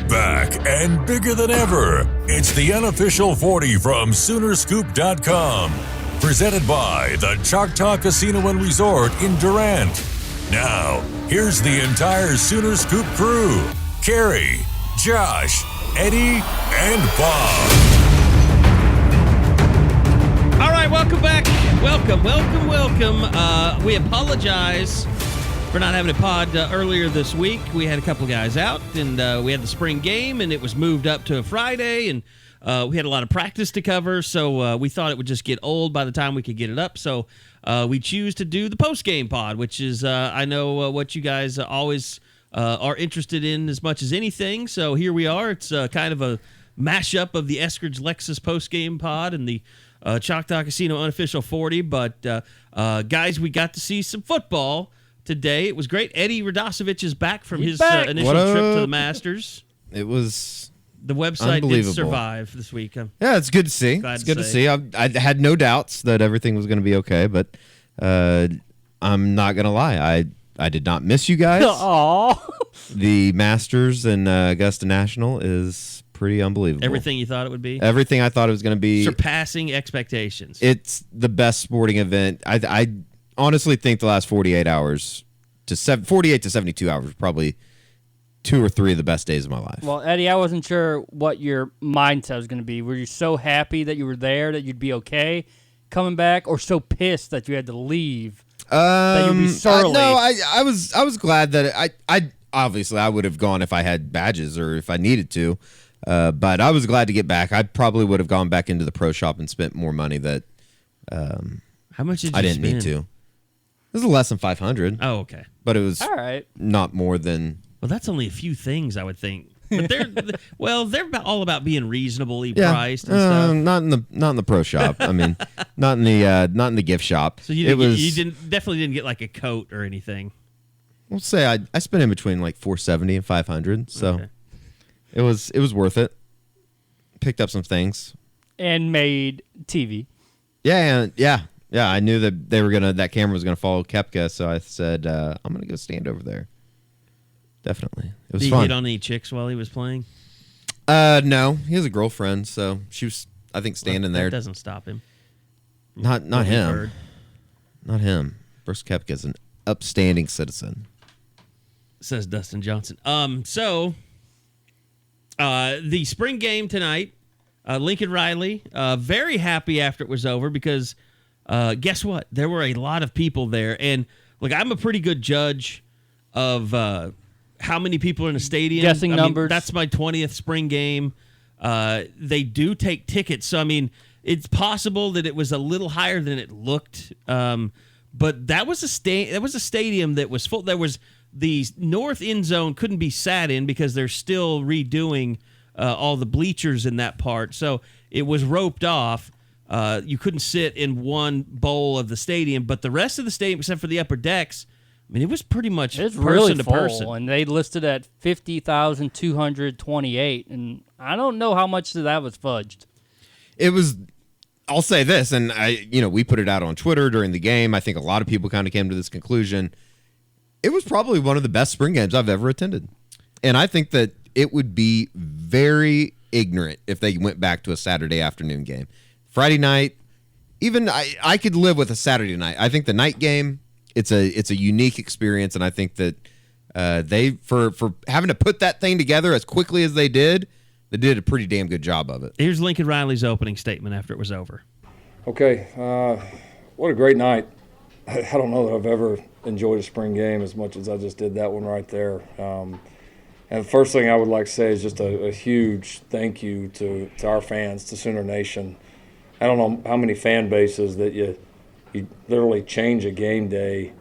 Back and bigger than ever, it's the unofficial 40 from Soonerscoop.com. Presented by the Choctaw Casino and Resort in Durant. Now, here's the entire Sooner Scoop crew. Carrie, Josh, Eddie, and Bob. All right, welcome back. Welcome. We apologize for not having a pod earlier this week. We had a couple guys out, and we had the spring game, and it was moved up to a Friday, and we had a lot of practice to cover, so we thought it would just get old by the time we could get it up. So we choose to do the post-game pod, which is, I know, what you guys always are interested in as much as anything. So here we are. It's kind of a mashup of the Eskridge Lexus post-game pod and the Choctaw Casino unofficial 40. But, guys, we got to see some football today. It was great. Eddie Radosevich is back from his initial trip to the Masters. It was the website did survive this week. Yeah, it's good to see. It's good to see. I had no doubts that everything was going to be okay, but I'm not going to lie. I did not miss you guys. Aww. The Masters and Augusta National is pretty unbelievable. Everything you thought it would be? Everything I thought it was going to be. Surpassing expectations. It's the best sporting event. I honestly think the last 48 hours to 48 to 72 hours probably 2 or 3 of the best days of my life. Well, Eddie, I wasn't sure what your mindset was going to be. Were you so happy that you were there that you'd be okay coming back, or so pissed that you had to leave that you'd be surly? No, I was glad that I obviously I would have gone if I had badges or if I needed to, but I was glad to get back. I probably would have gone back into the pro shop and spent more money that how much did you I didn't spend? need to. It was less than $500. Oh, okay. But it was all right. Not more than. Well, that's only a few things, I would think. But they're all about being reasonably priced and stuff. Not in the pro shop. I mean, not in the gift shop. So you definitely didn't get like a coat or anything. We'll say I spent in between like $470 and $500. So okay. it was worth it. Picked up some things and made TV. Yeah. I knew that that camera was gonna follow Koepka, so I said I'm gonna go stand over there. Definitely, it was fun. Did he hit on any chicks while he was playing? No, he has a girlfriend, so she was, I think, standing there. That doesn't stop him. Not him. Not him. Brooks Koepka is an upstanding citizen, says Dustin Johnson. So the spring game tonight, Lincoln Riley, very happy after it was over because guess what? There were a lot of people there, and look, I'm a pretty good judge of how many people are in a stadium. Guessing numbers. That's my 20th spring game. They do take tickets, so I mean, it's possible that it was a little higher than it looked. But that was a stadium that was full. There was the north end zone couldn't be sat in because they're still redoing all the bleachers in that part. So it was roped off. You couldn't sit in one bowl of the stadium, but the rest of the stadium, except for the upper decks, I mean, it was pretty much person really to full, person. And they listed at 50,228, and I don't know how much of that was fudged. It was. I'll say this, and we put it out on Twitter during the game. I think a lot of people kind of came to this conclusion. It was probably one of the best spring games I've ever attended, and I think that it would be very ignorant if they went back to a Saturday afternoon game. Friday night, even I could live with a Saturday night. I think the night game, it's a unique experience, and I think that they for having to put that thing together as quickly as they did a pretty damn good job of it. Here's Lincoln Riley's opening statement after it was over. Okay, what a great night. I don't know that I've ever enjoyed a spring game as much as I just did that one right there. And the first thing I would like to say is just a huge thank you to our fans, to Sooner Nation. I don't know how many fan bases that you literally change a game day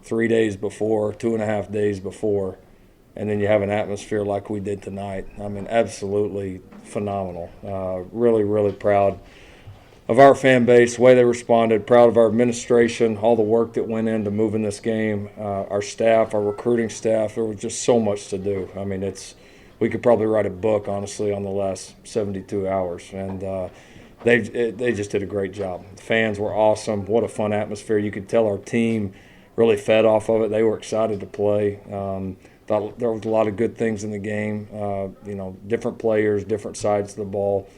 3 days before, 2.5 days before, and then you have an atmosphere like we did tonight. I mean, absolutely phenomenal. Really, really proud of our fan base, the way they responded, proud of our administration, all the work that went into moving this game, our staff, our recruiting staff. There was just so much to do. I mean, we could probably write a book, honestly, on the last 72 hours. And they just did a great job. The fans were awesome. What a fun atmosphere. You could tell our team really fed off of it. They were excited to play. The thought there was a lot of good things in the game. Different players, different sides of the ball.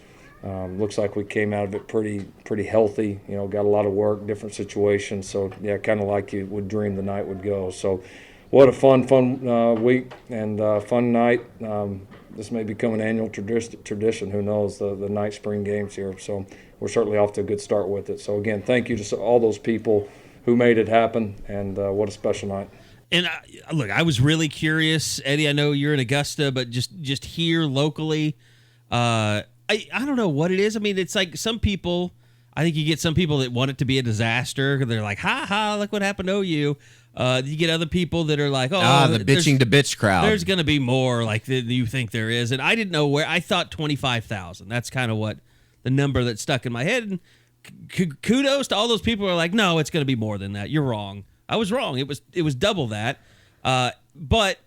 Looks like we came out of it pretty healthy. Got a lot of work, different situations. So yeah, kind of like you would dream the night would go. So what a fun week and fun night. This may become an annual tradition. Who knows, the night spring games here. So we're certainly off to a good start with it. So again, thank you to all those people who made it happen, and what a special night. And look, I was really curious, Eddie. I know you're in Augusta, but just here locally, I don't know what it is. I mean, it's like some people. I think you get some people that want it to be a disaster. They're like, "Ha ha! Look what happened to OU." You get other people that are like, "Oh, the bitching to bitch crowd." There's going to be more like than you think there is, and I didn't know where. I thought 25,000. That's kind of what the number that stuck in my head. And kudos to all those people who are like, "No, it's going to be more than that." You're wrong. I was wrong. It was double that. But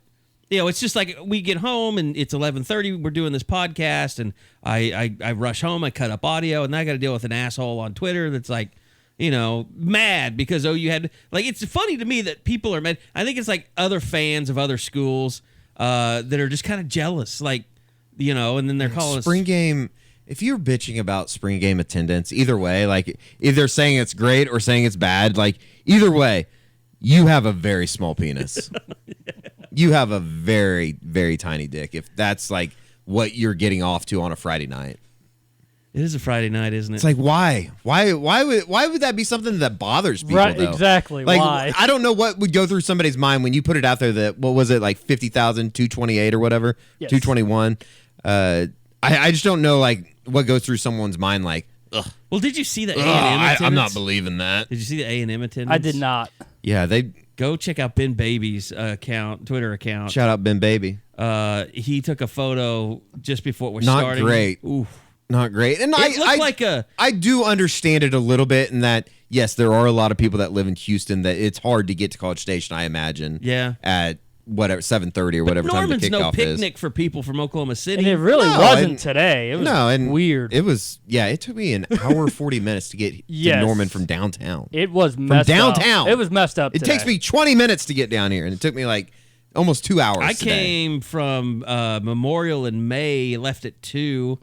it's just like we get home and it's 11:30. We're doing this podcast, and I rush home. I cut up audio, and then I got to deal with an asshole on Twitter that's like, mad because OU had it's funny to me that people are mad. I think it's like other fans of other schools that are just kind of jealous, and then they're calling spring game. If you're bitching about spring game attendance, either way, either saying it's great or saying it's bad, either way, you have a very small penis. You have a very, very tiny dick. If that's what you're getting off to on a Friday night. It is a Friday night, isn't it? It's why would that be something that bothers people? Right, though? exactly. Why? I don't know what would go through somebody's mind when you put it out there that, what was it, 50,000, 228 or whatever, yes. 221. I just don't know what goes through someone's mind. Ugh. Well, did you see the A&M attendance? I'm not believing that. Did you see the A&M attendance? I did not. Yeah, they go check out Ben Baby's Twitter account. Shout out Ben Baby. He took a photo just before we're not starting. Great. Oof. Not great. And it looked like I do understand it a little bit in that, yes, there are a lot of people that live in Houston that it's hard to get to College Station, I imagine. Yeah. At whatever 7:30 or whatever time the kickoff is. Norman's no picnic for people from Oklahoma City. And it really wasn't today. It was weird. It was, it took me an hour 40 minutes to get to Norman from downtown. It was messed up. From downtown. It was messed up It takes me 20 minutes to get down here, and it took me almost 2 hours I came from Memorial in May, left at 2,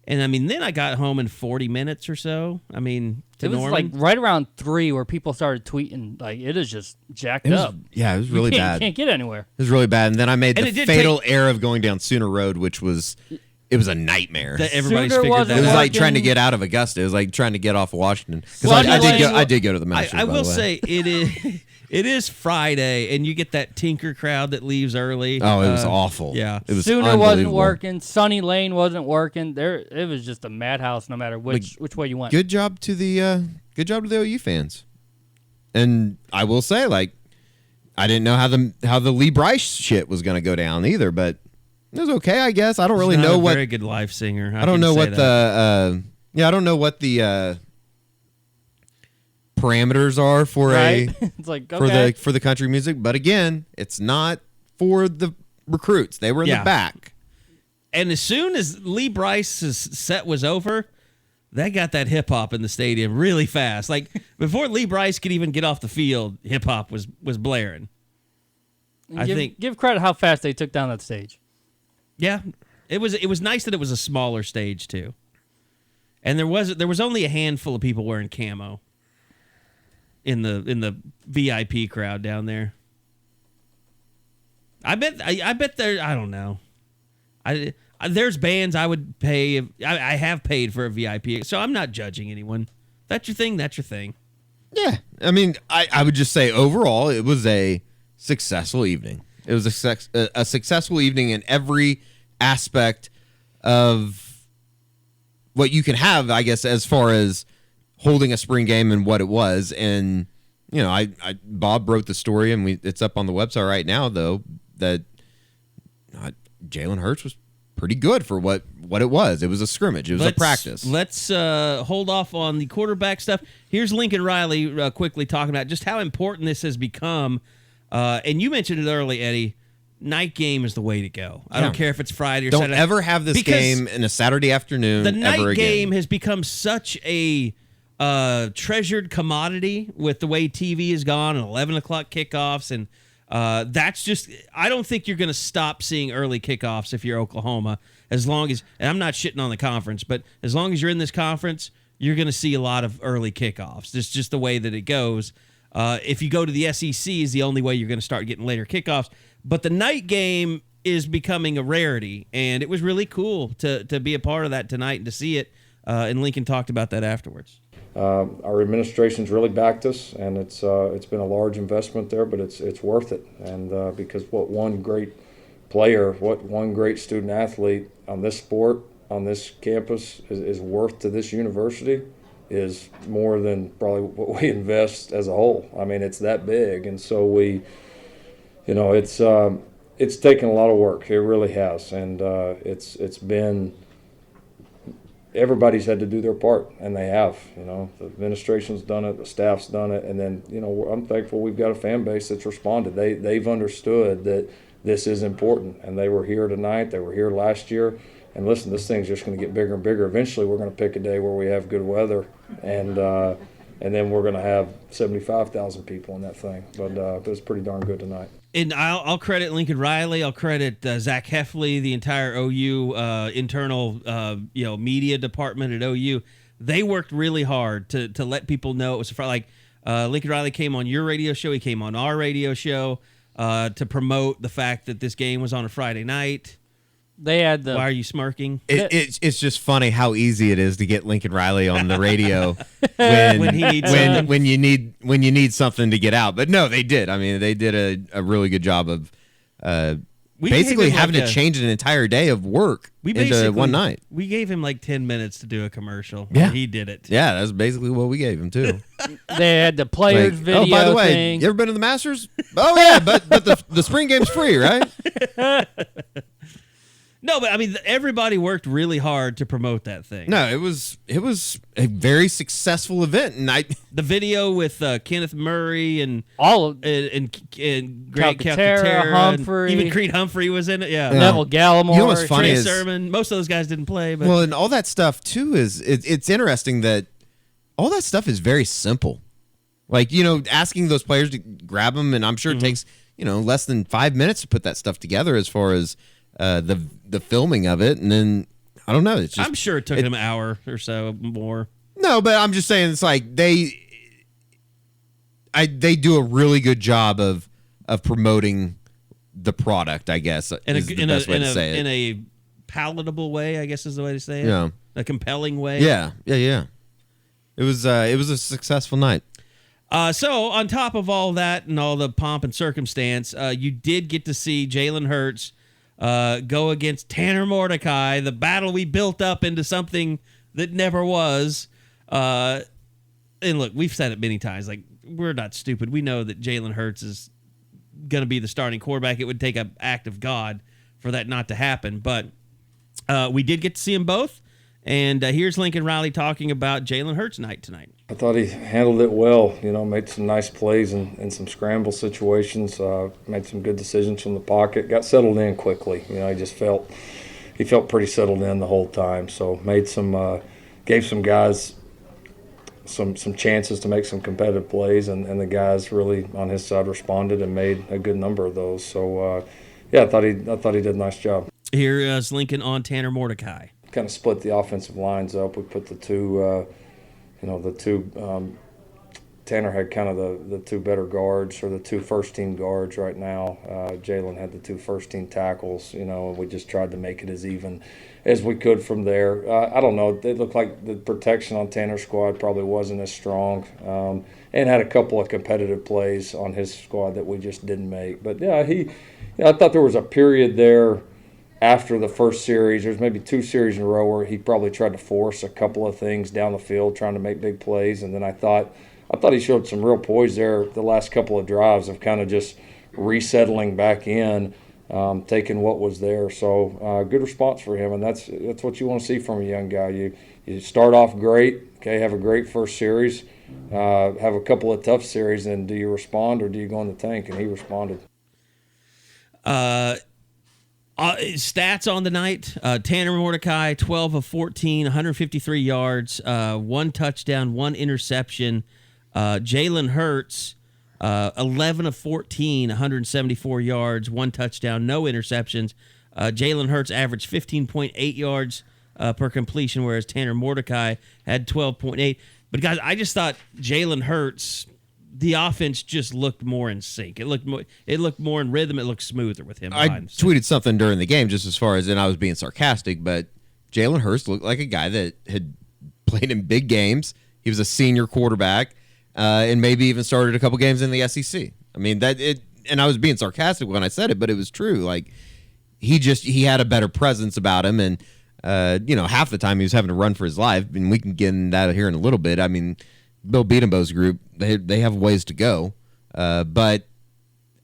and then I got home in 40 minutes or so. To it was Norman. right around 3 where people started tweeting. It is just jacked up. Yeah, it was really bad. You can't get anywhere. It was really bad. And then I made the fatal error of going down Sooner Road, which was, it was a nightmare. That everybody's Sooner figured that It was out. like trying to get out of Augusta. It was like trying to get off Washington. Because I did go to the Masters. I will say it is Friday, and you get that Tinker crowd that leaves early. Oh, it was awful. Yeah, it was Sooner wasn't working. Sunny Lane wasn't working. It was just a madhouse, no matter which way you went. Good job to the OU fans. And I will say, I didn't know how the Lee Bryce shit was going to go down either, but it was okay, I guess. I don't really know what. Very good live singer. I don't know what the. I don't know what the parameters are for it's for the country music, but again, it's not for the recruits. They were in the back. And as soon as Lee Bryce's set was over, they got that hip hop in the stadium really fast. Before Lee Bryce could even get off the field, hip hop was blaring. Give credit how fast they took down that stage. Yeah, it was nice that it was a smaller stage too, and there was only a handful of people wearing camo in the VIP crowd down there. I bet there. I don't know. There's bands I would pay. I have paid for a VIP, so I'm not judging anyone. That's your thing. That's your thing. Yeah, I would just say overall it was a successful evening. It was a successful evening in every aspect of what you can have, I guess, as far as holding a spring game and what it was. And Bob wrote the story, and it's up on the website right now, though, that Jalen Hurts was pretty good for what it was. It was a scrimmage. It was a practice. Let's hold off on the quarterback stuff. Here's Lincoln Riley quickly talking about just how important this has become. And you mentioned it early, Eddie. Night game is the way to go. I don't care if it's Friday or Saturday. Don't ever have this game in a Saturday afternoon. The night ever game again. has become such a treasured commodity with the way TV has gone and 11 o'clock kickoffs. And That's just, I don't think you're going to stop seeing early kickoffs if you're Oklahoma, as long as, and I'm not shitting on the conference, but as long as you're in this conference, you're going to see a lot of early kickoffs. It's just the way that it goes. If you go to the SEC is the only way you're going to start getting later kickoffs. But the night game is becoming a rarity, and it was really cool to be a part of that tonight and to see it. And Lincoln talked about that afterwards. Our administration's really backed us, and it's been a large investment there, but it's worth it. And because what one great player, what one great student athlete on this sport, on this campus is worth to this university is more than probably what we invest as a whole. I mean, it's that big, and so we, it's taken a lot of work. It really has, and it's been. Everybody's had to do their part, and they have. The administration's done it, the staff's done it, and then I'm thankful we've got a fan base that's responded. They've understood that this is important, and they were here tonight. They were here last year, and listen, this thing's just going to get bigger and bigger. Eventually, we're going to pick a day where we have good weather, and then we're going to have 75,000 people in that thing. But it was pretty darn good tonight. And I'll credit Lincoln Riley. I'll credit Zach Heffley, the entire OU internal media department at OU. They worked really hard to let people know it was like Lincoln Riley came on your radio show. He came on our radio show to promote the fact that this game was on a Friday night. They had the. Why are you smirking? It's just funny how easy it is to get Lincoln Riley on the radio when he needs something. when you need something to get out. But no, they did. I mean, they did a really good job of basically having to change an entire day of work into one night. We gave him like 10 minutes to do a commercial. Yeah, he did it. Yeah, that's basically what we gave him too. They had the players video. Oh, by the way, thing. you ever been to the Masters? Oh yeah, but the spring game's free, right? No, but I mean, everybody worked really hard to promote that thing. No, it was a very successful event, and the video with Kenneth Murray and all of and Greg Calcaterra, Humphrey, even Creed Humphrey was in it. Yeah, Neville Gallimore, You know what's funny Trey is Sermon. Most of those guys didn't play, but and all that stuff too is it's interesting that all that stuff is very simple. Like asking those players to grab them, and I'm sure it takes less than 5 minutes to put that stuff together as far as the filming of it, and then I don't know. It's just, I'm sure it took them an hour or so more. No, but I'm just saying it's like they do a really good job of promoting the product. I guess is the best way to say it. In a palatable way, I guess is the way to say it. Yeah, a compelling way. Yeah. It was a successful night. So on top of all that and all the pomp and circumstance, you did get to see Jalen Hurts go against Tanner Mordecai, the battle we built up into something that never was. And look, we've said it many times. Like, we're not stupid. We know that Jalen Hurts is going to be the starting quarterback. It would take an act of God for that not to happen. But we did get to see them both. And here's Lincoln Riley talking about Jalen Hurts' night tonight. I thought he handled it well, made some nice plays in some scramble situations, made some good decisions from the pocket, got settled in quickly. He just felt pretty settled in the whole time. So gave some guys some chances to make some competitive plays, and the guys really on his side responded and made a good number of those. So I thought he did a nice job. Here is Lincoln on Tanner Mordecai. Kind of split the offensive lines up. We put the two. Tanner had kind of the two better guards, or the two first-team guards right now. Jalen had the two first-team tackles, and we just tried to make it as even as we could from there. I don't know. It looked like the protection on Tanner's squad probably wasn't as strong, and had a couple of competitive plays on his squad that we just didn't make. But, I thought there was a period there after the first series. There's maybe two series in a row where he probably tried to force a couple of things down the field, trying to make big plays. And then I thought he showed some real poise there the last couple of drives of kind of just resettling back in, taking what was there. So good response for him, and that's what you want to see from a young guy. You start off great, okay, have a great first series, have a couple of tough series, and do you respond or do you go in the tank? And he responded. Stats on the night, Tanner Mordecai, 12 of 14, 153 yards, one touchdown, one interception. Jalen Hurts, 11 of 14, 174 yards, 1 touchdown, no interceptions. Jalen Hurts averaged 15.8 yards per completion, whereas Tanner Mordecai had 12.8. But, guys, I just thought Jalen Hurts, the offense just looked more in sync. It looked more in rhythm. It looked smoother with him. I tweeted something during the game just as far as, and I was being sarcastic, but Jalen Hurts looked like a guy that had played in big games. He was a senior quarterback, and maybe even started a couple games in the SEC. I mean, and I was being sarcastic when I said it, but it was true. Like, he had a better presence about him, and half the time he was having to run for his life, and we can get into that here in a little bit. I mean, Bill Beatenbow's group, they have ways to go, but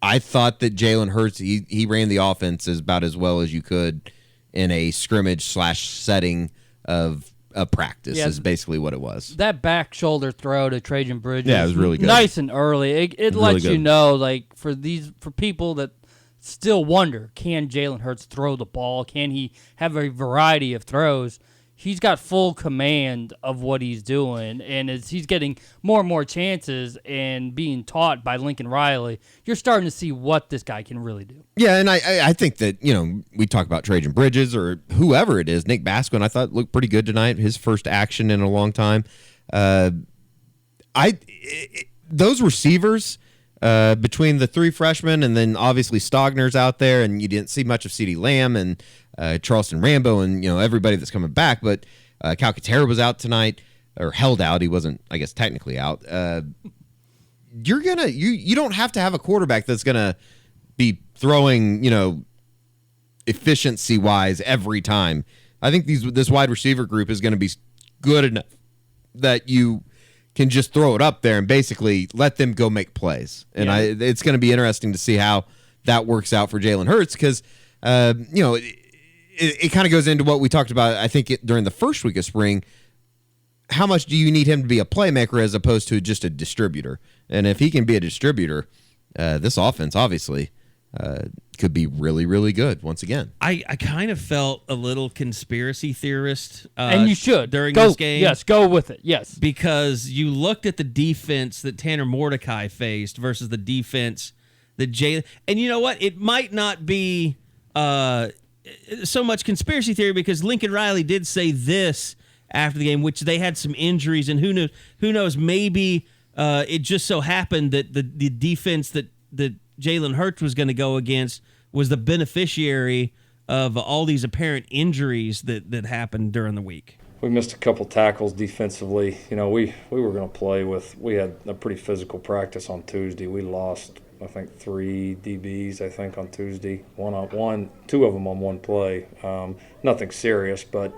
I thought that Jalen Hurts, he ran the offense about as well as you could in a scrimmage / setting of a practice. Is basically what it was. That back shoulder throw to Trajan Bridges, it was really good, nice and early. It lets you know, like, for people that still wonder, can Jalen Hurts throw the ball? Can he have a variety of throws? He's got full command of what he's doing, and as he's getting more and more chances and being taught by Lincoln Riley, you're starting to see what this guy can really do. Yeah, and I think that, we talk about Trajan Bridges or whoever it is, Nick Basquin, I thought looked pretty good tonight, his first action in a long time. Those receivers, between the 3 freshmen and then obviously Stogner's out there, and you didn't see much of CeeDee Lamb and Charleston Rambo and everybody that's coming back, but Calcaterra was out tonight, or held out. He wasn't, I guess, technically out. You don't have to have a quarterback that's gonna be throwing efficiency wise every time. I think this wide receiver group is going to be good enough that you can just throw it up there and basically let them go make plays. And it's going to be interesting to see how that works out for Jalen Hurts, because it kind of goes into what we talked about, I think, during the first week of spring. How much do you need him to be a playmaker as opposed to just a distributor? And if he can be a distributor, this offense obviously could be really, really good once again. I kind of felt a little conspiracy theorist. And you should. During this game. Yes, go with it. Yes. Because you looked at the defense that Tanner Mordecai faced versus the defense that Jalen. And you know what? It might not be so much conspiracy theory, because Lincoln Riley did say this after the game, which they had some injuries, and who knows, maybe it just so happened that the defense that Jalen Hurts was going to go against was the beneficiary of all these apparent injuries that happened during the week. We missed a couple tackles defensively. We were going to play with – we had a pretty physical practice on Tuesday. We lost, I think, 3 DBs, on Tuesday. Two of them on one play. Nothing serious, but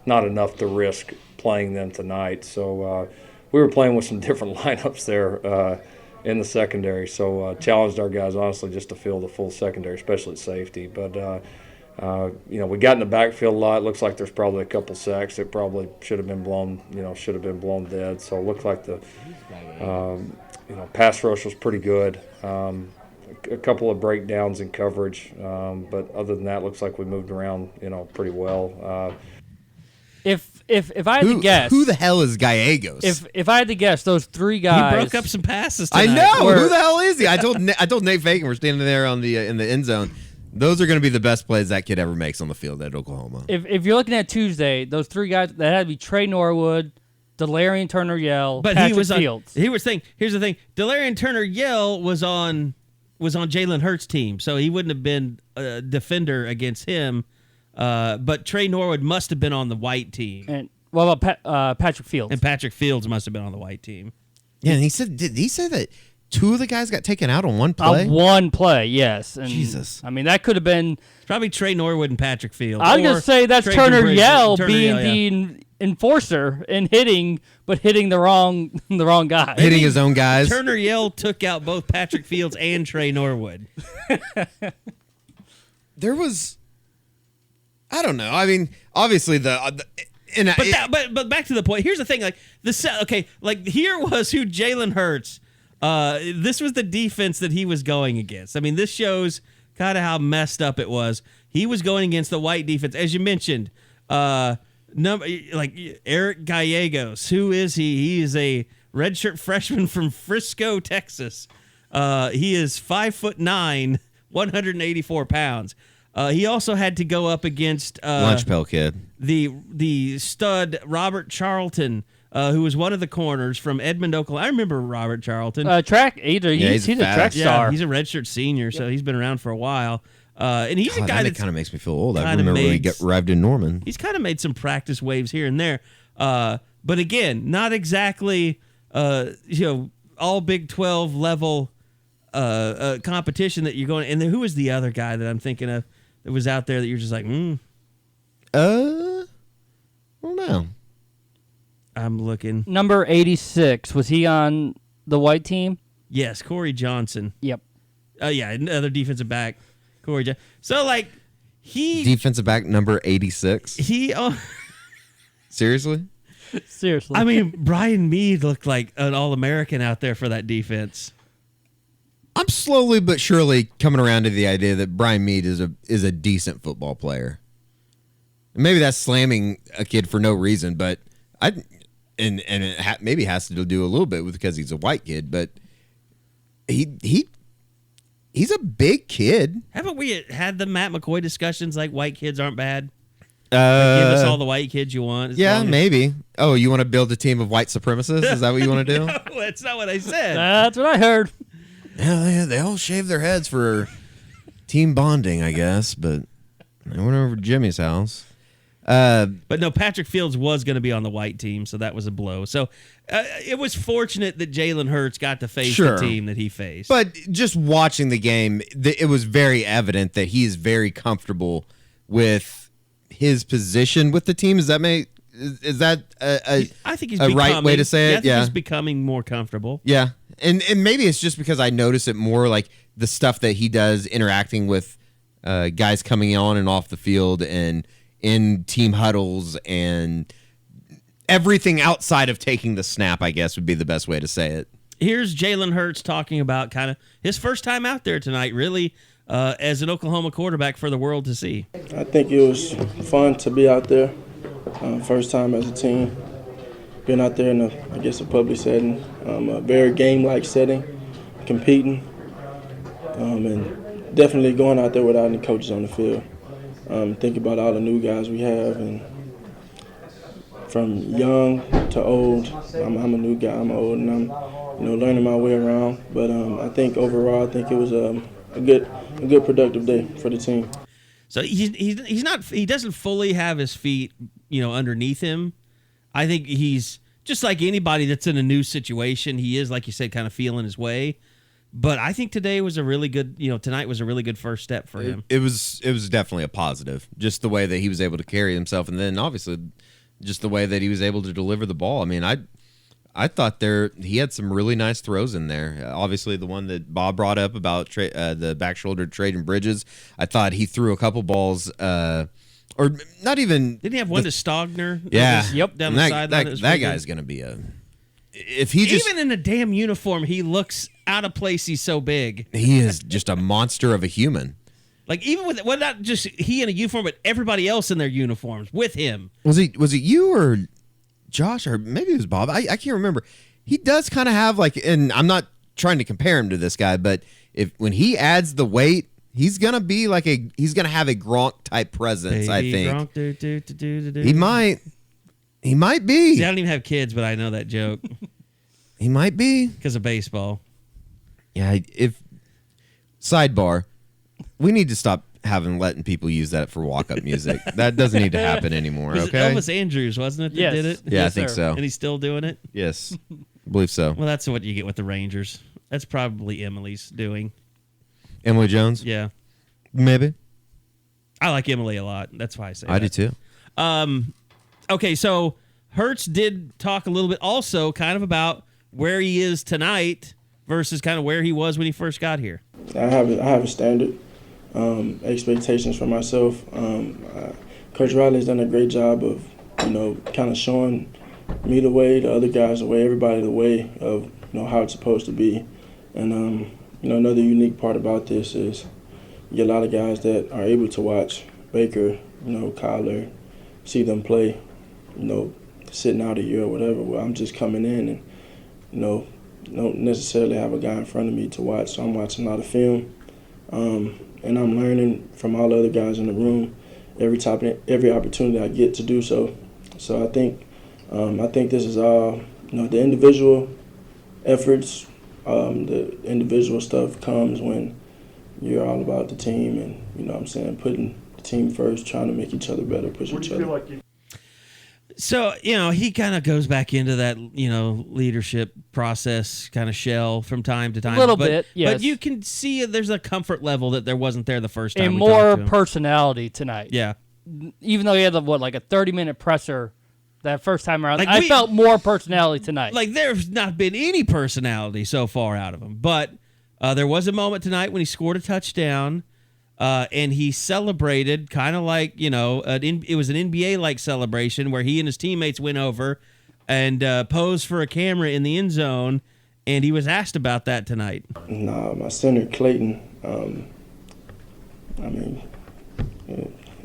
not enough to risk playing them tonight. So we were playing with some different lineups there in the secondary. So challenged our guys, honestly, just to fill the full secondary, especially at safety. But, we got in the backfield a lot. It looks like there's probably a couple sacks that probably should have been blown dead. So it looked like the pass rush was pretty good. A couple of breakdowns in coverage, but other than that, it looks like we moved around, pretty well. If I had to guess, who the hell is Gallegos? If I had to guess, those 3 guys, he broke up some passes tonight. I know. Who the hell is he? I told Nate Fagan, we're standing there on the in the end zone. Those are going to be the best plays that kid ever makes on the field at Oklahoma. If you're looking at Tuesday, those 3 guys, that had to be Trey Norwood, Delarian Turner-Yell, but Patrick Fields. Here's the thing. Delarian Turner-Yell was on Jalen Hurts' team, so he wouldn't have been a defender against him. But Trey Norwood must have been on the white team. And what about Patrick Fields? And Patrick Fields must have been on the white team. Yeah, and did he say that 2 of the guys got taken out on one play? On one play, yes. And, Jesus. I mean, that could have been... It's probably Trey Norwood and Patrick Fields. I was going to say that's Turner-Yell being the enforcer and hitting the wrong guy. Hitting his own guys. Turner-Yell took out both Patrick Fields and Trey Norwood. There was... I don't know. I mean, obviously but back to the point. Here's the thing. Here was who Jalen Hurts. This was the defense that he was going against. I mean, this shows kind of how messed up it was. He was going against the white defense, as you mentioned. Eric Gallegos. Who is he? He is a redshirt freshman from Frisco, Texas. He is 5'9", 184 pounds. He also had to go up against Lunch Pail Kid, the stud Robert Charlton, who was one of the corners from Edmond, Oklahoma. I remember Robert Charlton. He's a track star. Yeah, he's a redshirt senior, so he's been around for a while. And he's a guy that kind of makes me feel old. I remember when he arrived in Norman. He's kind of made some practice waves here and there. But again, not exactly all Big 12 level competition that you're going. And then who was the other guy that I'm thinking of that was out there that you're just like, I don't know. I'm looking. Number 86, was he on the white team? Yes, Corey Johnson. Yep. Yeah, another defensive back, Corey Johnson. So like defensive back number 86. Seriously? Seriously. I mean, Brian Meade looked like an All-American out there for that defense. I'm slowly but surely coming around to the idea that Brian Meade is a decent football player. Maybe that's slamming a kid for no reason, but maybe has to do a little bit with because he's a white kid, but he's a big kid. Haven't we had the Matt McCoy discussions like white kids aren't bad? Give us all the white kids you want. Maybe. Oh, you want to build a team of white supremacists? Is that what you want to do? No, that's not what I said. That's what I heard. Yeah, they all shave their heads for team bonding, I guess, but they went over to Jimmy's house. But no, Patrick Fields was going to be on the white team, so that was a blow. So it was fortunate that Jalen Hurts got to face the team that he faced. But just watching the game, it was very evident that he is very comfortable with his position with the team. Is that I think he's right way to say it? I think he's becoming more comfortable. Yeah, and maybe it's just because I notice it more, like the stuff that he does interacting with guys coming on and off the field and in team huddles and everything outside of taking the snap, I guess would be the best way to say it. Here's Jalen Hurts talking about kind of his first time out there tonight, really, as an Oklahoma quarterback for the world to see. I think it was fun to be out there. First time as a team. Being out there in a public setting, a very game-like setting, competing, and definitely going out there without any coaches on the field. Think about all the new guys we have, and from young to old. I'm a new guy. I'm old, and I'm learning my way around. But I think overall, it was a good productive day for the team. So he doesn't fully have his feet underneath him. I think he's just like anybody that's in a new situation. He is, like you said, kind of feeling his way. But I think today was a really good, tonight was a really good first step for him. It was definitely a positive, just the way that he was able to carry himself, and then obviously just the way that he was able to deliver the ball. I mean, I thought he had some really nice throws in there. Obviously, the one that Bob brought up about the back shoulder trade and Bridges, I thought he threw a couple balls, or not even. Didn't he have one to Stogner? Yeah, down the sideline. That guy's going to be if he just even in a damn uniform, he looks out of place. He's so big. He is just a monster of a human. Like even with not just he in a uniform, but everybody else in their uniforms with him. Was it you or Josh, or maybe it was Bob? I can't remember. He does kind of have and I'm not trying to compare him to this guy, but when he adds the weight, he's gonna be he's gonna have a Gronk type presence. I think Gronk, he might be. See, I don't even have kids, but I know that joke. He might be because of baseball. Yeah. Sidebar, we need to stop letting people use that for walk-up music. That doesn't need to happen anymore. Was okay. It Elvis Andrews, wasn't it? That did it. Yeah, I think so. And he's still doing it. Yes, I believe so. Well, that's what you get with the Rangers. That's probably Emily's doing. Emily Jones. Yeah, maybe. I like Emily a lot. That's why I say I that. do too. Okay, so Hurts did talk a little bit also kind of about where he is tonight versus kind of where he was when he first got here. I have a standard, expectations for myself. Coach Riley's done a great job of, kind of showing me the way, the other guys the way, everybody the way of, how it's supposed to be. And, another unique part about this is you get a lot of guys that are able to watch Baker, Kyler, see them play, sitting out a year or whatever, where I'm just coming in and, don't necessarily have a guy in front of me to watch, so I'm watching a lot of film. And I'm learning from all the other guys in the room every opportunity I get to do so. So I think this is all, the individual efforts, the individual stuff comes when you're all about the team and, putting the team first, trying to make each other better, push each other. So, he kind of goes back into that, leadership process kind of shell from time to time. A little bit, yes. But you can see there's a comfort level that there wasn't there the first time and we more talked to him. personality tonight. Yeah. Even though he had, a 30-minute presser that first time around, I felt more personality tonight. Like, there's not been any personality so far out of him. But there was a moment tonight when he scored a touchdown. And he celebrated kind of like, it was an NBA-like celebration where he and his teammates went over and posed for a camera in the end zone, and he was asked about that tonight. Nah, my center, Clayton,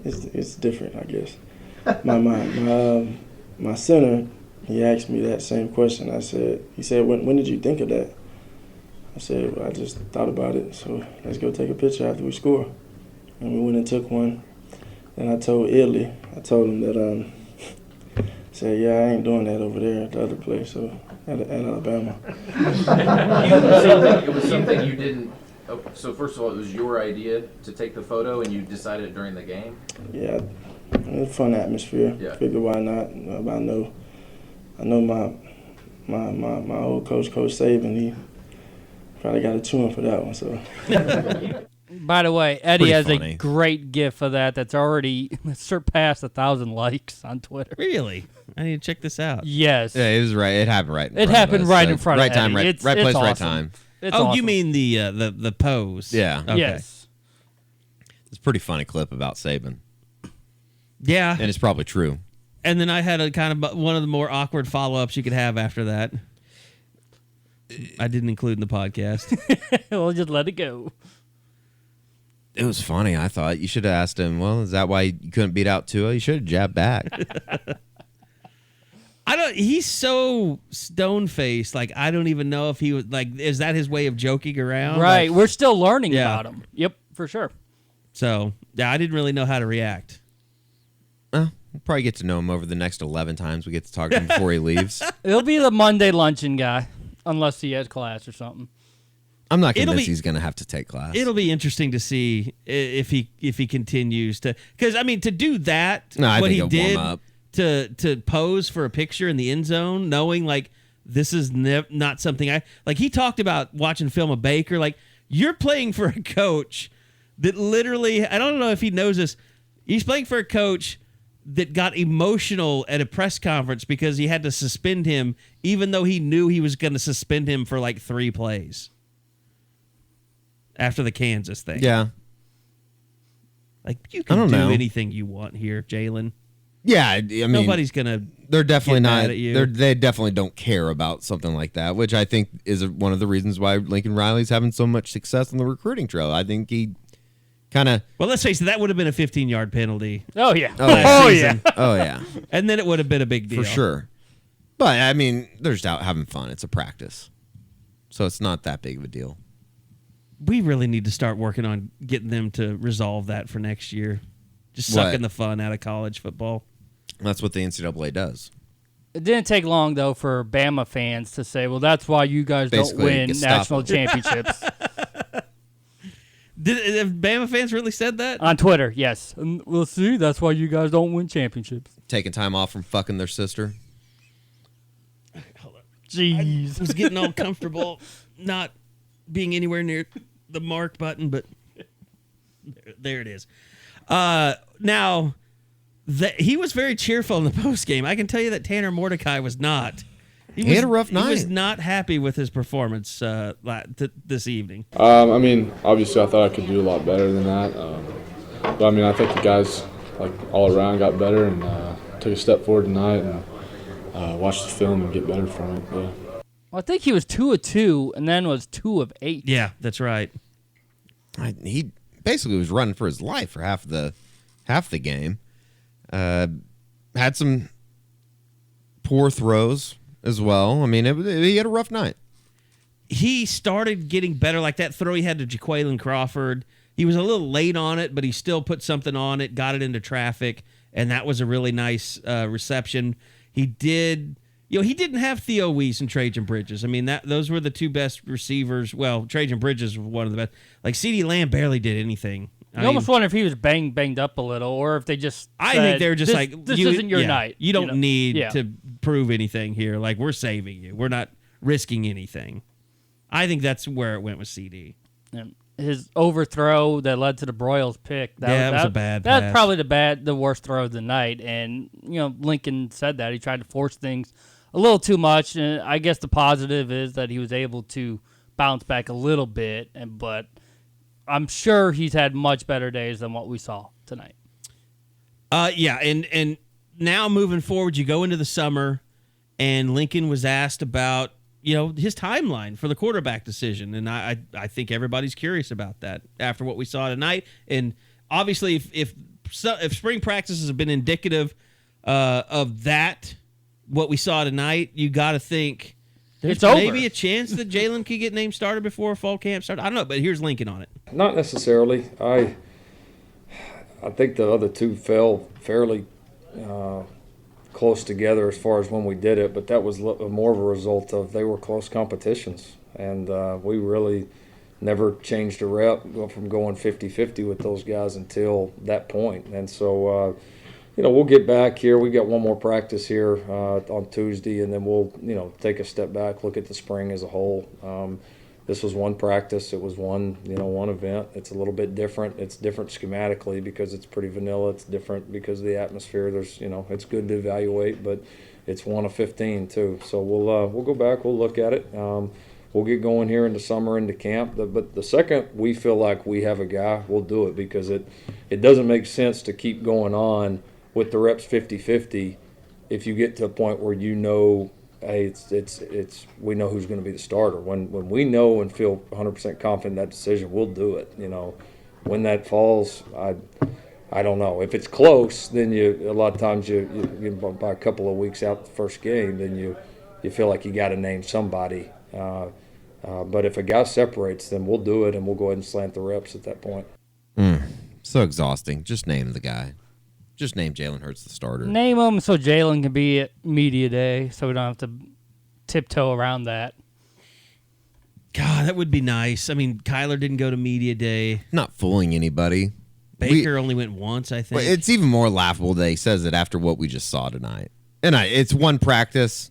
it's different, I guess. My center, he asked me that same question. He said, when did you think of that? I said, well, I just thought about it, so let's go take a picture after we score. And we went and took one. Then I told him that, said, yeah, I ain't doing that over there at the other place, so at Alabama. It was something you didn't. So first of all, it was your idea to take the photo, and you decided it during the game. Yeah, it was a fun atmosphere. Yeah. Figured why not? I know my old coach, Coach Saban. He probably got a chewing for that one. So. By the way, Eddie Pretty has funny. a great GIF of that that's already surpassed 1,000 likes on Twitter. Really? I need to check this out. Yes. Yeah, it was right. It happened right. It happened right in front of right time, Eddie. right It's place, awesome. right time. It's You awesome. mean the pose? Yeah. Okay. Yes. It's a pretty funny clip about Saban, Yeah. and it's probably true. And then I had a kind of one of the more awkward follow-ups you could have after that. I didn't include in the podcast. We'll just let it go. It was funny. I thought you should have asked him. Well, is that why you couldn't beat out Tua? You should have jabbed back. He's so stone-faced. Like, I don't even know if he was, like, is that his way of joking around? Right. Like, We're still learning Yeah. about him. Yep, for sure. so, yeah, I didn't really know how to react. We'll probably get to know him over the next 11 times we get to talk to him before he leaves. He'll be the Monday luncheon guy, unless he has class or something. I'm not It'll convinced be- he's going to have to take class. It'll be interesting to see if he continues to, because I mean, to do that, No, I what think he he'll did warm up. to pose for a picture in the end zone, knowing like this is not something he talked about watching film of Baker. Like, you're playing for a coach that literally, I don't know if he knows this, he's playing for a coach that got emotional at a press conference because he had to suspend him, even though he knew he was going to suspend him for like 3 plays. After the Kansas thing. Yeah. Like, you can don't do know. anything you want here, Jalen. Yeah, I mean, Nobody's going to... they're definitely get mad not. at you. They definitely don't care about something like that, which I think is one of the reasons why Lincoln Riley's having so much success on the recruiting trail. I think he kind of. Well, let's face it, that would have been a 15-yard penalty. Oh, yeah. Oh, yeah. Oh yeah, And then it would have been a big deal. for sure. But I mean, they're just out having fun. It's a practice, so it's not that big of a deal. We really need to start working on getting them to resolve that for next year. Just What? sucking the fun out of college football. That's what the NCAA does. It didn't take long, though, for Bama fans to say, well, that's why you guys Basically, don't win stop national them. championships. Have Bama fans really said that? On Twitter, yes. And we'll see, that's why you guys don't win championships. Taking time off from fucking their sister. Jeez. I was getting all comfortable not being anywhere near the mark button, but there it is. Now, he was very cheerful in the post game. I can tell you that Tanner Mordecai was not. He had a rough He was night. not happy with his performance this evening. I mean, obviously I thought I could do a lot better than that. But I mean, I think the guys, like, all around got better and took a step forward tonight and watched the film and get better from it. Yeah. Well, I think he was 2 of 2 and then was 2 of 8. Yeah, that's right. He basically was running for his life for half the game. Had some poor throws as well. I mean, he had a rough night. he started getting better. Like that throw he had to Jaquaylin Crawford. He was a little late on it, but he still put something on it, got it into traffic, and that was a really nice reception. He did, he didn't have Theo Weiss and Trajan Bridges. I mean, those were the two best receivers. Well, Trajan Bridges was one of the best. Like CeeDee Lamb barely did anything. I almost wonder if he was banged up a little, or if they just I think they were just this isn't your night. You don't need to prove anything here. Like, we're saving you. We're not risking anything. I think that's where it went with CD. And his overthrow that led to the Broyles pick. That was a bad That's pass. probably the worst throw of the night. And, Lincoln said that. He tried to force things a little too much. And I guess the positive is that he was able to bounce back a little bit. But I'm sure he's had much better days than what we saw tonight. And now moving forward, you go into the summer, and Lincoln was asked about his timeline for the quarterback decision, and I think everybody's curious about that after what we saw tonight. And obviously, if spring practices have been indicative of that, what we saw tonight, you got to think there's maybe a chance that Jalen could get named starter before fall camp started. I don't know, but here's Lincoln on it. Not necessarily. I think the other two fell fairly close together as far as when we did it, but that was more of a result of they were close competitions, and we really never changed a rep from going 50-50 with those guys until that point. And so we'll get back here. We got one more practice here on Tuesday, and then we'll take a step back, look at the spring as a whole. This was one practice. It was one event. It's a little bit different. It's different schematically because it's pretty vanilla. It's different because of the atmosphere. There's, it's good to evaluate, but it's 1 of 15 too. So we'll go back. We'll look at it. We'll get going here in the summer into camp. But the second we feel like we have a guy, we'll do it, because it doesn't make sense to keep going on with the reps 50-50 if you get to a point where hey, it's we know who's going to be the starter. When we know and feel 100% confident in that decision, we'll do it. When that falls, I don't know. If it's close, then a lot of times you by a couple of weeks out the first game, then you feel like you got to name somebody. But if a guy separates, then we'll do it, and we'll go ahead and slant the reps at that point. So exhausting. Just name the guy. Just name Jalen Hurts the starter. Name him so Jalen can be at media day, so we don't have to tiptoe around that. God, that would be nice. I mean, Kyler didn't go to media day. Not fooling anybody. Baker only went once, I think. Well, it's even more laughable that he says it after what we just saw tonight. And it's one practice.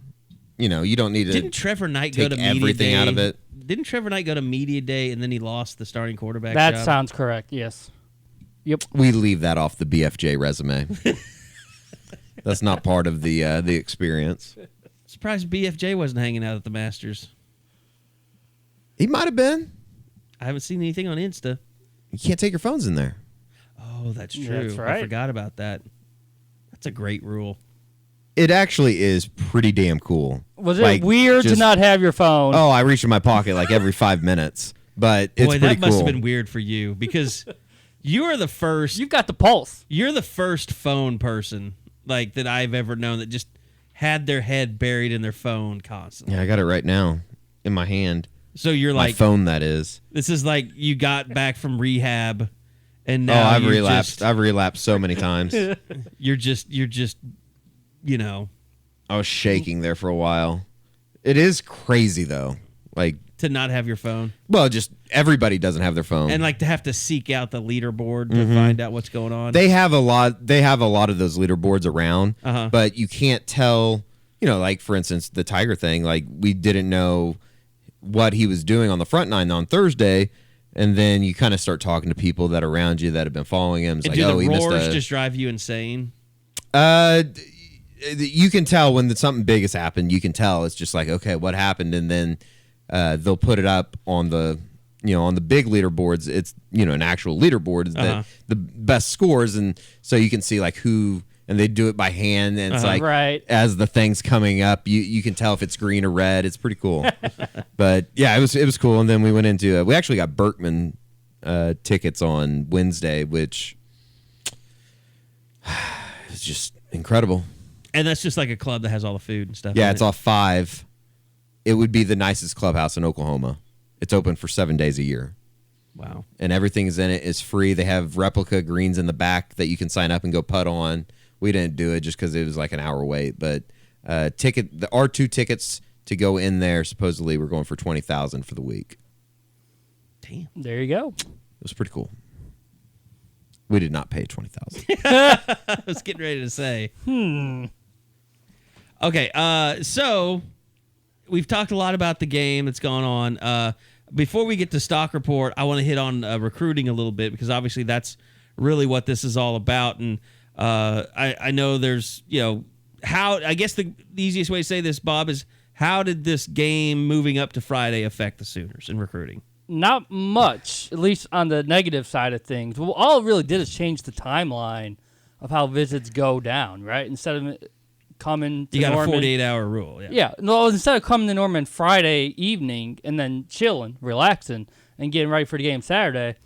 You don't need to. Didn't Trevor Knight go to media everything day? Out of it? Didn't Trevor Knight go to media day and then he lost the starting quarterback job? That sounds correct, yes. Yep. We leave that off the BFJ resume. That's not part of the experience. Surprised BFJ wasn't hanging out at the Masters. He might have been. I haven't seen anything on Insta. You can't take your phones in there. Oh, that's true. That's right. I forgot about that. That's a great rule. It actually is pretty damn cool. Was it weird to not have your phone? Oh, I reach in my pocket like every 5 minutes. But it's pretty cool. That must have been weird for you because you are the first. You've got the pulse. You're the first phone person that I've ever known that just had their head buried in their phone constantly. Yeah, I got it right now in my hand. So you're my phone, that is. This is like you got back from rehab, and now I've relapsed. I've relapsed so many times. You're just. I was shaking there for a while. It is crazy though. To not have your phone. Well, just everybody doesn't have their phone. And to have to seek out the leaderboard to find out what's going on. They have a lot of those leaderboards around, uh-huh. But you can't tell, for instance, the Tiger thing, we didn't know what he was doing on the front nine on Thursday, and then you kind of start talking to people that are around you that have been following him. It's do the roars just drive you insane? You can tell when something big has happened. You can tell. It's just okay, what happened? And then they'll put it up on the big leaderboards. It's an actual leaderboard that the best scores, and so you can see who, and they do it by hand, and it's right. As the thing's coming up, you can tell if it's green or red. It's pretty cool. But yeah, it was cool. And then we went into we actually got Berkman tickets on Wednesday, which is just incredible. And that's just like a club that has all the food and stuff. Yeah, it's off 5. it would be the nicest clubhouse in Oklahoma. It's open for 7 days a year. Wow. And everything's in it is free. They have replica greens in the back that you can sign up and go putt on. We didn't do it just because it was like an hour wait. But the R2 tickets to go in there, supposedly we're going for $20,000 for the week. Damn. There you go. It was pretty cool. We did not pay $20,000. I was getting ready to say. Okay, so we've talked a lot about the game that's gone on. Before we get to stock report, I want to hit on recruiting a little bit because obviously that's really what this is all about. And I know there's, how, I guess the easiest way to say this, Bob, is how did this game moving up to Friday affect the Sooners in recruiting? Not much, at least on the negative side of things. Well, all it really did is change the timeline of how visits go down, right? Instead of coming to You got Norman, a 48-hour rule. Yeah. No, instead of coming to Norman Friday evening and then chilling, relaxing, and getting ready for the game Saturday,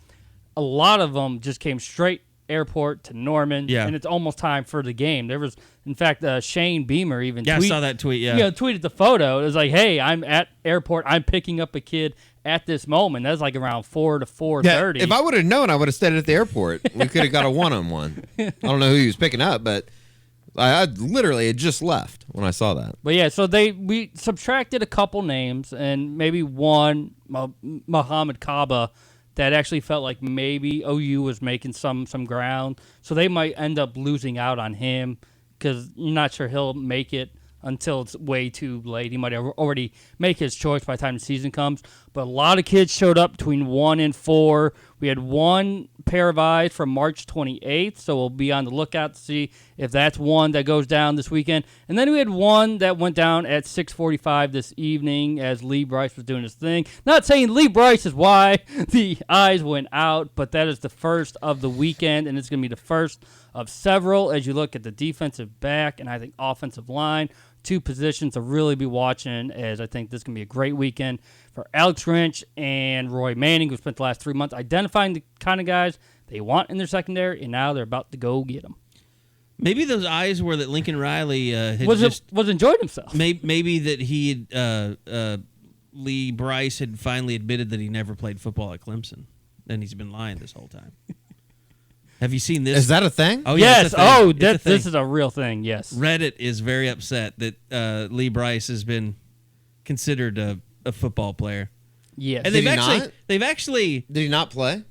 a lot of them just came straight airport to Norman, and it's almost time for the game. There was, in fact, Shane Beamer even I saw that tweet, tweeted the photo. It was like, hey, I'm at airport. I'm picking up a kid at this moment. That's like around 4 to 4:30. If I would have known, I would have stayed at the airport. We could have got a one-on-one. I don't know who he was picking up, but I literally had just left when I saw that. But yeah, so we subtracted a couple names and maybe one, Muhammad Kaba, that actually felt like maybe OU was making some ground. So they might end up losing out on him because you're not sure he'll make it until it's way too late. He might already make his choice by the time the season comes. But a lot of kids showed up between 1 and 4. We had one pair of eyes from March 28th, so we'll be on the lookout to see if that's one that goes down this weekend. And then we had one that went down at 6:45 this evening as Lee Bryce was doing his thing. Not saying Lee Bryce is why the eyes went out, but that is the first of the weekend, and it's going to be the first of several as you look at the defensive back and I think offensive line. Two positions to really be watching, as I think this can be a great weekend for Alex Grinch and Roy Manning, who spent the last 3 months identifying the kind of guys they want in their secondary, and now they're about to go get them. Maybe those eyes were that Lincoln Riley was enjoying himself. Maybe that he had, Lee Bryce had finally admitted that he never played football at Clemson, and he's been lying this whole time. Have you seen this? Is that a thing? Oh, yeah. Yes. Oh, this is a real thing. Yes. Reddit is very upset that Lee Bryce has been considered a football player. Yes. And they've actually. Did he not play?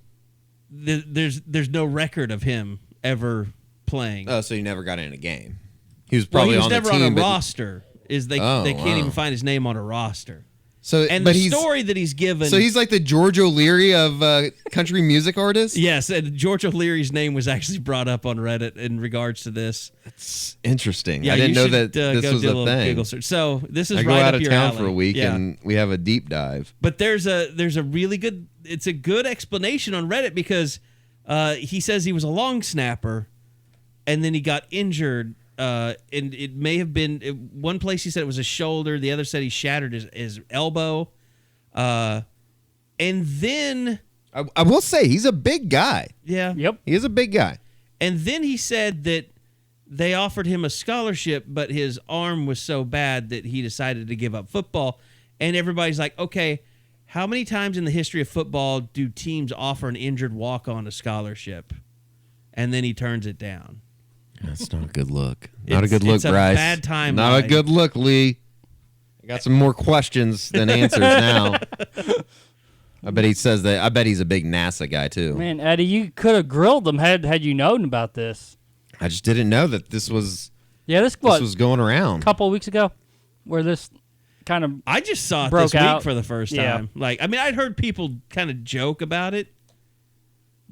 There's no record of him ever playing. Oh, so he never got in a game. He was probably on the team. He was never on a roster. They can't even find his name on a roster. So, and the story that he's given. So he's like the George O'Leary of country music artists? Yes, and George O'Leary's name was actually brought up on Reddit in regards to this. That's interesting. Yeah, I didn't know that this was a thing. Google search. So this is I right go out up of your town alley. for a week and we have a deep dive. But there's a really good. It's a good explanation on Reddit because he says he was a long snapper, and then he got injured. And it may have been one place he said it was a shoulder. The other said he shattered his elbow. And then I will say he's a big guy. Yeah. Yep. He is a big guy. And then he said that they offered him a scholarship, but his arm was so bad that he decided to give up football. And everybody's like, okay, how many times in the history of football do teams offer an injured walk-on a scholarship? And then he turns it down. That's not a good look. Not a good look, it's a Bryce. Bad time. Not a good look, Lee. I got some more questions than answers now. I bet he says that. I bet he's a big NASA guy too. Man, Eddie, you could have grilled them had you known about this. I just didn't know that this was. Yeah, this was going around a couple of weeks ago, where this kind of I just saw it broke this week out for the first time. Like, I mean, I'd heard people kind of joke about it.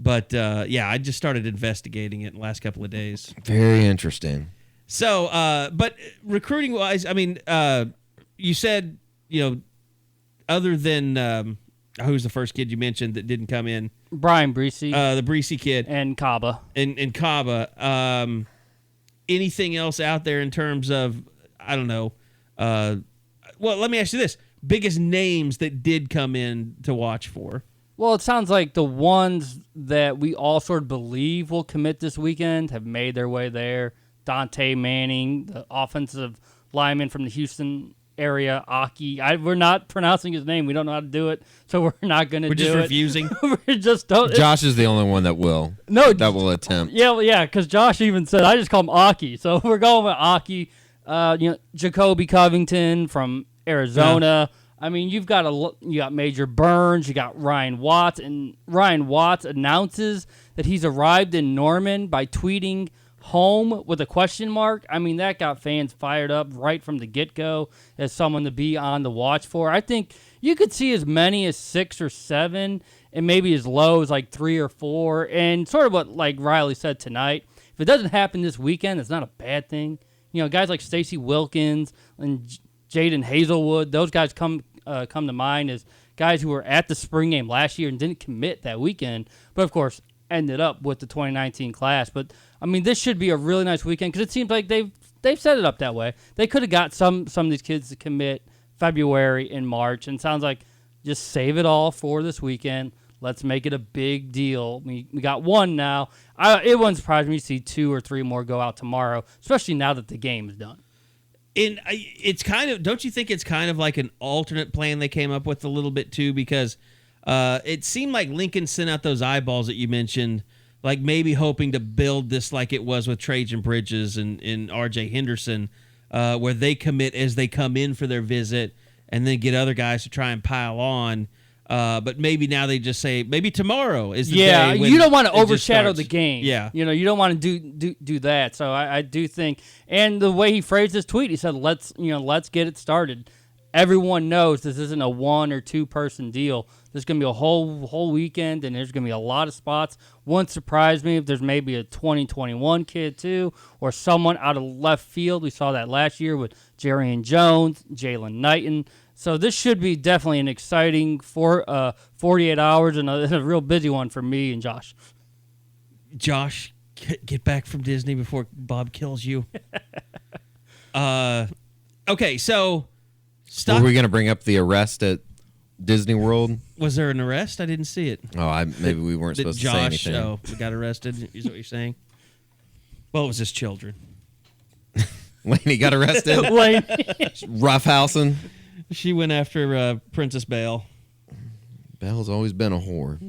But, I just started investigating it in the last couple of days. Very interesting. So, but recruiting-wise, I mean, you said, other than who's the first kid you mentioned that didn't come in? Brian Breesy. The Breesy kid. And Kaba. And Kaba. Anything else out there in terms of, I don't know. Well, let me ask you this. Biggest names that did come in to watch for? Well, it sounds like the ones that we all sort of believe will commit this weekend have made their way there. Dante Manning, the offensive lineman from the Houston area, Aki. We're not pronouncing his name. We don't know how to do it, so we're not going to do it. We're just refusing. We just don't. Josh is the only one that will. No, that will attempt. Yeah, well, yeah, because Josh even said I just call him Aki, so we're going with Aki. Jacoby Covington from Arizona. Yeah. I mean, you got Major Burns, you got Ryan Watts, and Ryan Watts announces that he's arrived in Norman by tweeting home with a question mark. I mean, that got fans fired up right from the get-go as someone to be on the watch for. I think you could see as many as 6 or 7 and maybe as low as like 3 or 4. And sort of what like Riley said tonight, if it doesn't happen this weekend, it's not a bad thing. You know, guys like Stacey Wilkins and Jaden Hazelwood, those guys come to mind as guys who were at the spring game last year and didn't commit that weekend, but of course ended up with the 2019 class. But I mean, this should be a really nice weekend because it seems like they've set it up that way. They could have got some of these kids to commit February and March, and it sounds like just save it all for this weekend. Let's make it a big deal. We got one now. It wouldn't surprise me to see 2 or 3 more go out tomorrow, especially now that the game is done. And it's kind of, don't you think it's kind of like an alternate plan they came up with a little bit too? Because it seemed like Lincoln sent out those eyeballs that you mentioned, like maybe hoping to build this like it was with Trajan Bridges and RJ Henderson, where they commit as they come in for their visit and then get other guys to try and pile on. But maybe now they just say maybe tomorrow is the day. Yeah, you don't want to overshadow the game. Yeah, you don't want to do that. So I do think, and the way he phrased his tweet, he said, "Let's get it started." Everyone knows this isn't a 1 or 2 person deal. There's going to be a whole weekend, and there's going to be a lot of spots. Wouldn't surprise me if there's maybe a 2021 kid too, or someone out of left field. We saw that last year with Jarian Jones, Jalen Knighton. So this should be definitely an exciting 48 hours and a real busy one for me and Josh. Josh, get back from Disney before Bob kills you. Okay, so were we going to bring up the arrest at Disney World? Was there an arrest? I didn't see it. Oh, maybe we weren't supposed to say anything. Josh got arrested, is what you're saying? Well, it was his children. Laney got arrested? Roughhousing? She went after Princess Belle. Belle's always been a whore.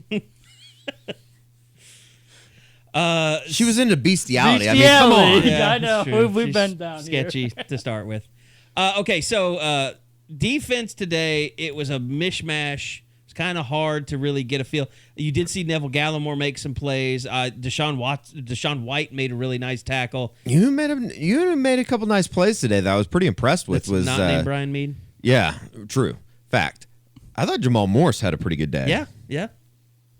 She was into bestiality. I mean, come on. Yeah, I know. We've been down sketchy here. to start with. Okay, so defense today, it was a mishmash. It's kind of hard to really get a feel. You did see Neville Gallimore make some plays. Deshaun White made a really nice tackle. You made a couple nice plays today that I was pretty impressed with. That's not named Brian Meade? Yeah, true. Fact. I thought Jamal Morse had a pretty good day. Yeah.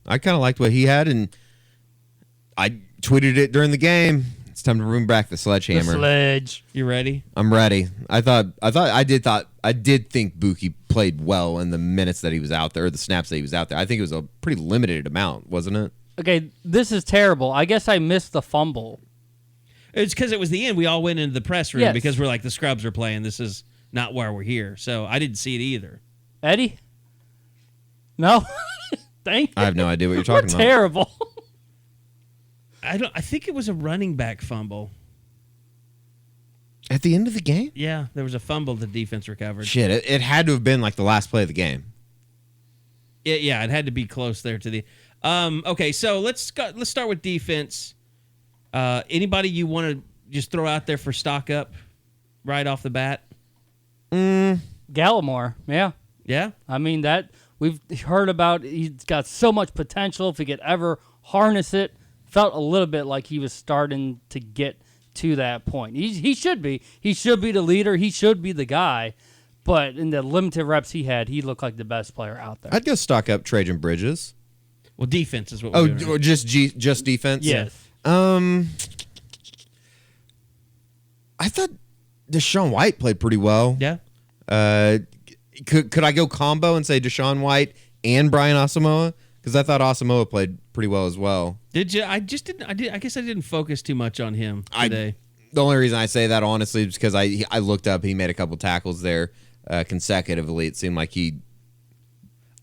I kind of liked what he had, and I tweeted it during the game. It's time to bring back the sledgehammer. The sledge. You ready? I'm ready. I did think Buki played well in the minutes that he was out there, or the snaps that he was out there. I think it was a pretty limited amount, wasn't it? Okay, this is terrible. I guess I missed the fumble. It's because it was the end. We all went into the press room because we're like, the scrubs are playing. This is not why we're here. So I didn't see it either. Eddie? No? Thank you. I have no idea what you're talking about. Terrible. I think it was a running back fumble. At the end of the game? Yeah, there was a fumble the defense recovered. Shit, it had to have been like the last play of the game. Yeah, it had to be close there to the. Okay, so let's start with defense. Anybody you want to just throw out there for stock up right off the bat? Gallimore, yeah. Yeah? I mean, that we've heard about. He's got so much potential if he could ever harness it. Felt a little bit like he was starting to get to that point. He should be. He should be the leader. He should be the guy. But in the limited reps he had, he looked like the best player out there. I'd go stock up Trajan Bridges. Well, defense is what we're doing. Or just defense? Yes. I thought Deshaun White played pretty well. Yeah. Could I go combo and say Deshaun White and Brian Asamoah? Because I thought Asamoah played pretty well as well. Did you? I just didn't. I guess I didn't focus too much on him today. The only reason I say that, honestly, is because I looked up. He made a couple tackles there consecutively. It seemed like he.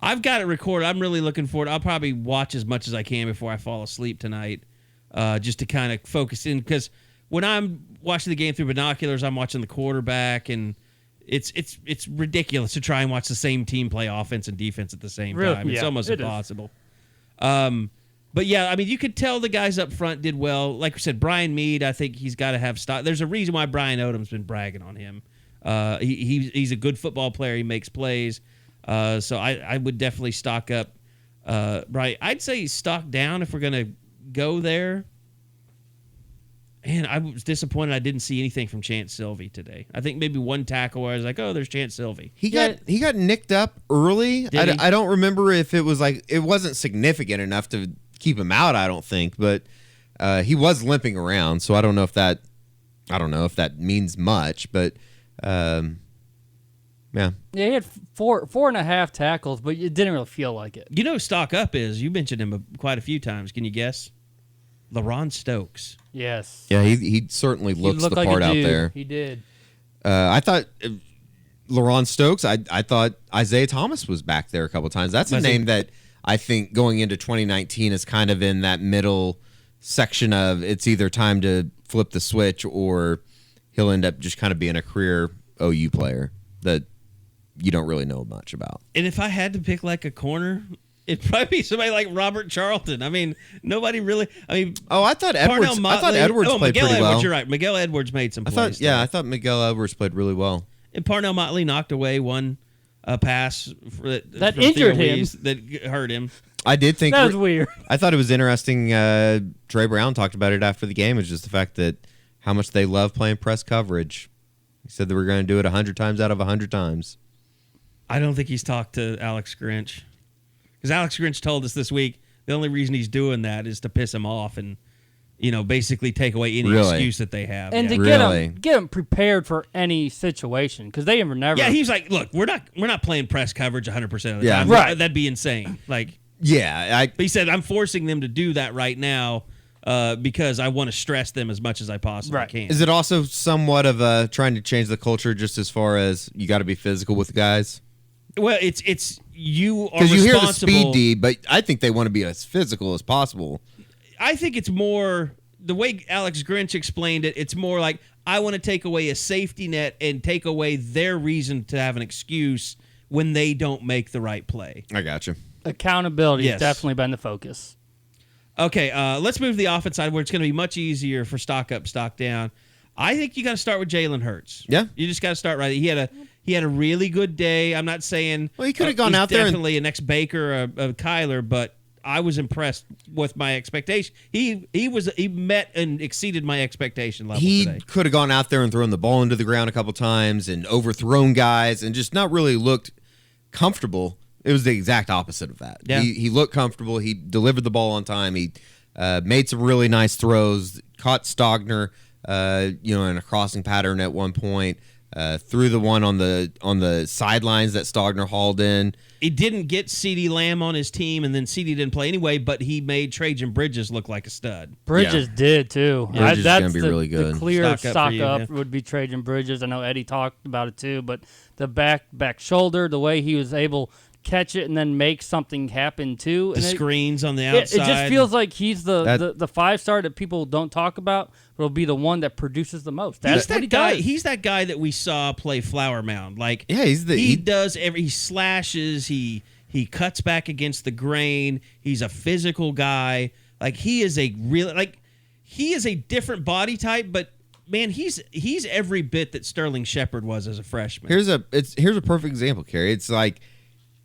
I've got it recorded. I'm really looking forward. I'll probably watch as much as I can before I fall asleep tonight, just to kind of focus in. Because when I'm watching the game through binoculars, I'm watching the quarterback, and it's ridiculous to try and watch the same team play offense and defense at the same time. It's almost impossible. But yeah, I mean, you could tell the guys up front did well. Like I said, Brian Meade, I think he's got to have stock. There's a reason why Brian Odom's been bragging on him. He's a good football player. He makes plays. So I would definitely stock up. Right, I'd say stock down if we're gonna go there. And I was disappointed I didn't see anything from Chance Sylvie today. I think maybe one tackle where I was like, oh, there's Chance Sylvie. He got nicked up early. I don't remember if it was like it wasn't significant enough to keep him out, I don't think, but he was limping around, so I don't know if that means much, but yeah. Yeah, he had four and a half tackles, but it didn't really feel like it. You know who stock up is? You mentioned him quite a few times. Can you guess? LaRon Stokes. Yes. Yeah, he certainly looks the like part out there. He did. I thought LaRon Stokes, I thought Isaiah Thomas was back there a couple times. That's a name that I think going into 2019 is kind of in that middle section of it's either time to flip the switch or he'll end up just kind of being a career OU player that you don't really know much about. And if I had to pick like a corner, it'd probably be somebody like Robert Charlton. I mean, nobody really. I mean, I thought Edwards played Miguel pretty Edwards, well. You're right. Miguel Edwards made some plays. I thought Miguel Edwards played really well. And Parnell Motley knocked away one pass that injured him. That hurt him. I did think that was weird. I thought it was interesting. Trey Brown talked about it after the game. It's just the fact that how much they love playing press coverage. He said that we're going to do it 100 times out of 100 times. I don't think he's talked to Alex Grinch. Because Alex Grinch told us this week the only reason he's doing that is to piss him off and, basically take away any excuse that they have. And to get them prepared for any situation because they never. Yeah, he's like, look, we're not playing press coverage 100% of the time. Right. That'd be insane. Like, yeah, but he said I'm forcing them to do that right now because I want to stress them as much as I possibly can. Is it also somewhat of trying to change the culture just as far as you got to be physical with the guys? Well, it's you are responsible. Because you hear the speed D, but I think they want to be as physical as possible. I think it's more the way Alex Grinch explained it. It's more like I want to take away a safety net and take away their reason to have an excuse when they don't make the right play. I got you. Accountability has definitely been the focus. Okay, let's move to the offense side where it's going to be much easier for stock up, stock down. I think you got to start with Jalen Hurts. Yeah, you just got to start right. He had a really good day. I'm not saying he could have gone out there definitely an ex Baker or a Kyler, but I was impressed with my expectation. He met and exceeded my expectation level. He today. Could have gone out there and thrown the ball into the ground a couple times and overthrown guys and just not really looked comfortable. It was the exact opposite of that. Yeah. He looked comfortable. He delivered the ball on time. He made some really nice throws. Caught Stogner, in a crossing pattern at one point. Threw the one on the sidelines that Stogner hauled in. He didn't get CeeDee Lamb on his team, and then CeeDee didn't play anyway, but he made Trajan Bridges look like a stud. Bridges did, too. Yeah. Bridges is going to be really good. The clear stock up would be Trajan Bridges. I know Eddie talked about it, too, but the back shoulder, the way he was able catch it and then make something happen, too. The screens on the outside. It just feels like he's the 5-star that people don't talk about, but will be the one that produces the most. That's what he does. He's that guy that we saw play Flower Mound. Like, yeah, he slashes, he cuts back against the grain. He's a physical guy. Like, he is a different body type, but man, he's every bit that Sterling Shepard was as a freshman. Here's a perfect example, Kerry. It's like,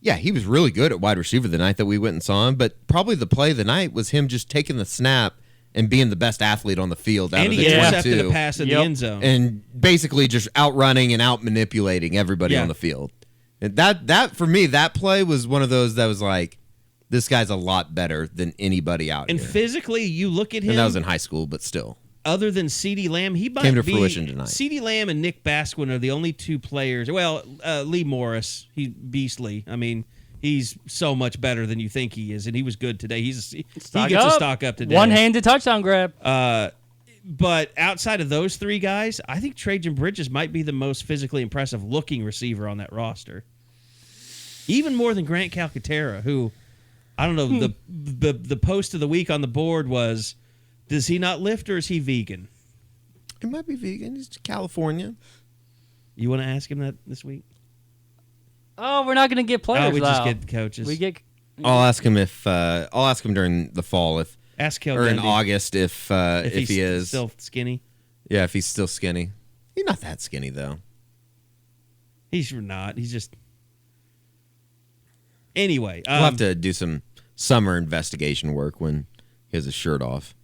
yeah, he was really good at wide receiver the night that we went and saw him, but probably the play of the night was him just taking the snap and being the best athlete on the field out of the 22. And he intercepted a pass in the end zone. And basically just outrunning and out-manipulating everybody on the field. And that for me, that play was one of those that was like, this guy's a lot better than anybody out here. And physically, you look at him. And that was in high school, but still. Other than CeeDee Lamb, he might came to be fruition tonight. CeeDee Lamb and Nick Basquin are the only two players. Well, Lee Morris, he's beastly. I mean, he's so much better than you think he is, and he was good today. He gets a stock up today. One-handed touchdown grab. But outside of those three guys, I think Trajan Bridges might be the most physically impressive looking receiver on that roster. Even more than Grant Calcaterra, who, I don't know, the post of the week on the board was, does he not lift or is he vegan? It might be vegan. He's California. You want to ask him that this week? Oh, we're not going to get players. We just out. get coaches. We get. I'll ask him I'll ask him during the fall ask Kel or in Gundy August if he is still skinny. Yeah, if he's still skinny. He's not that skinny though. He's not. He's just. Anyway, we'll have to do some summer investigation work when he has his shirt off.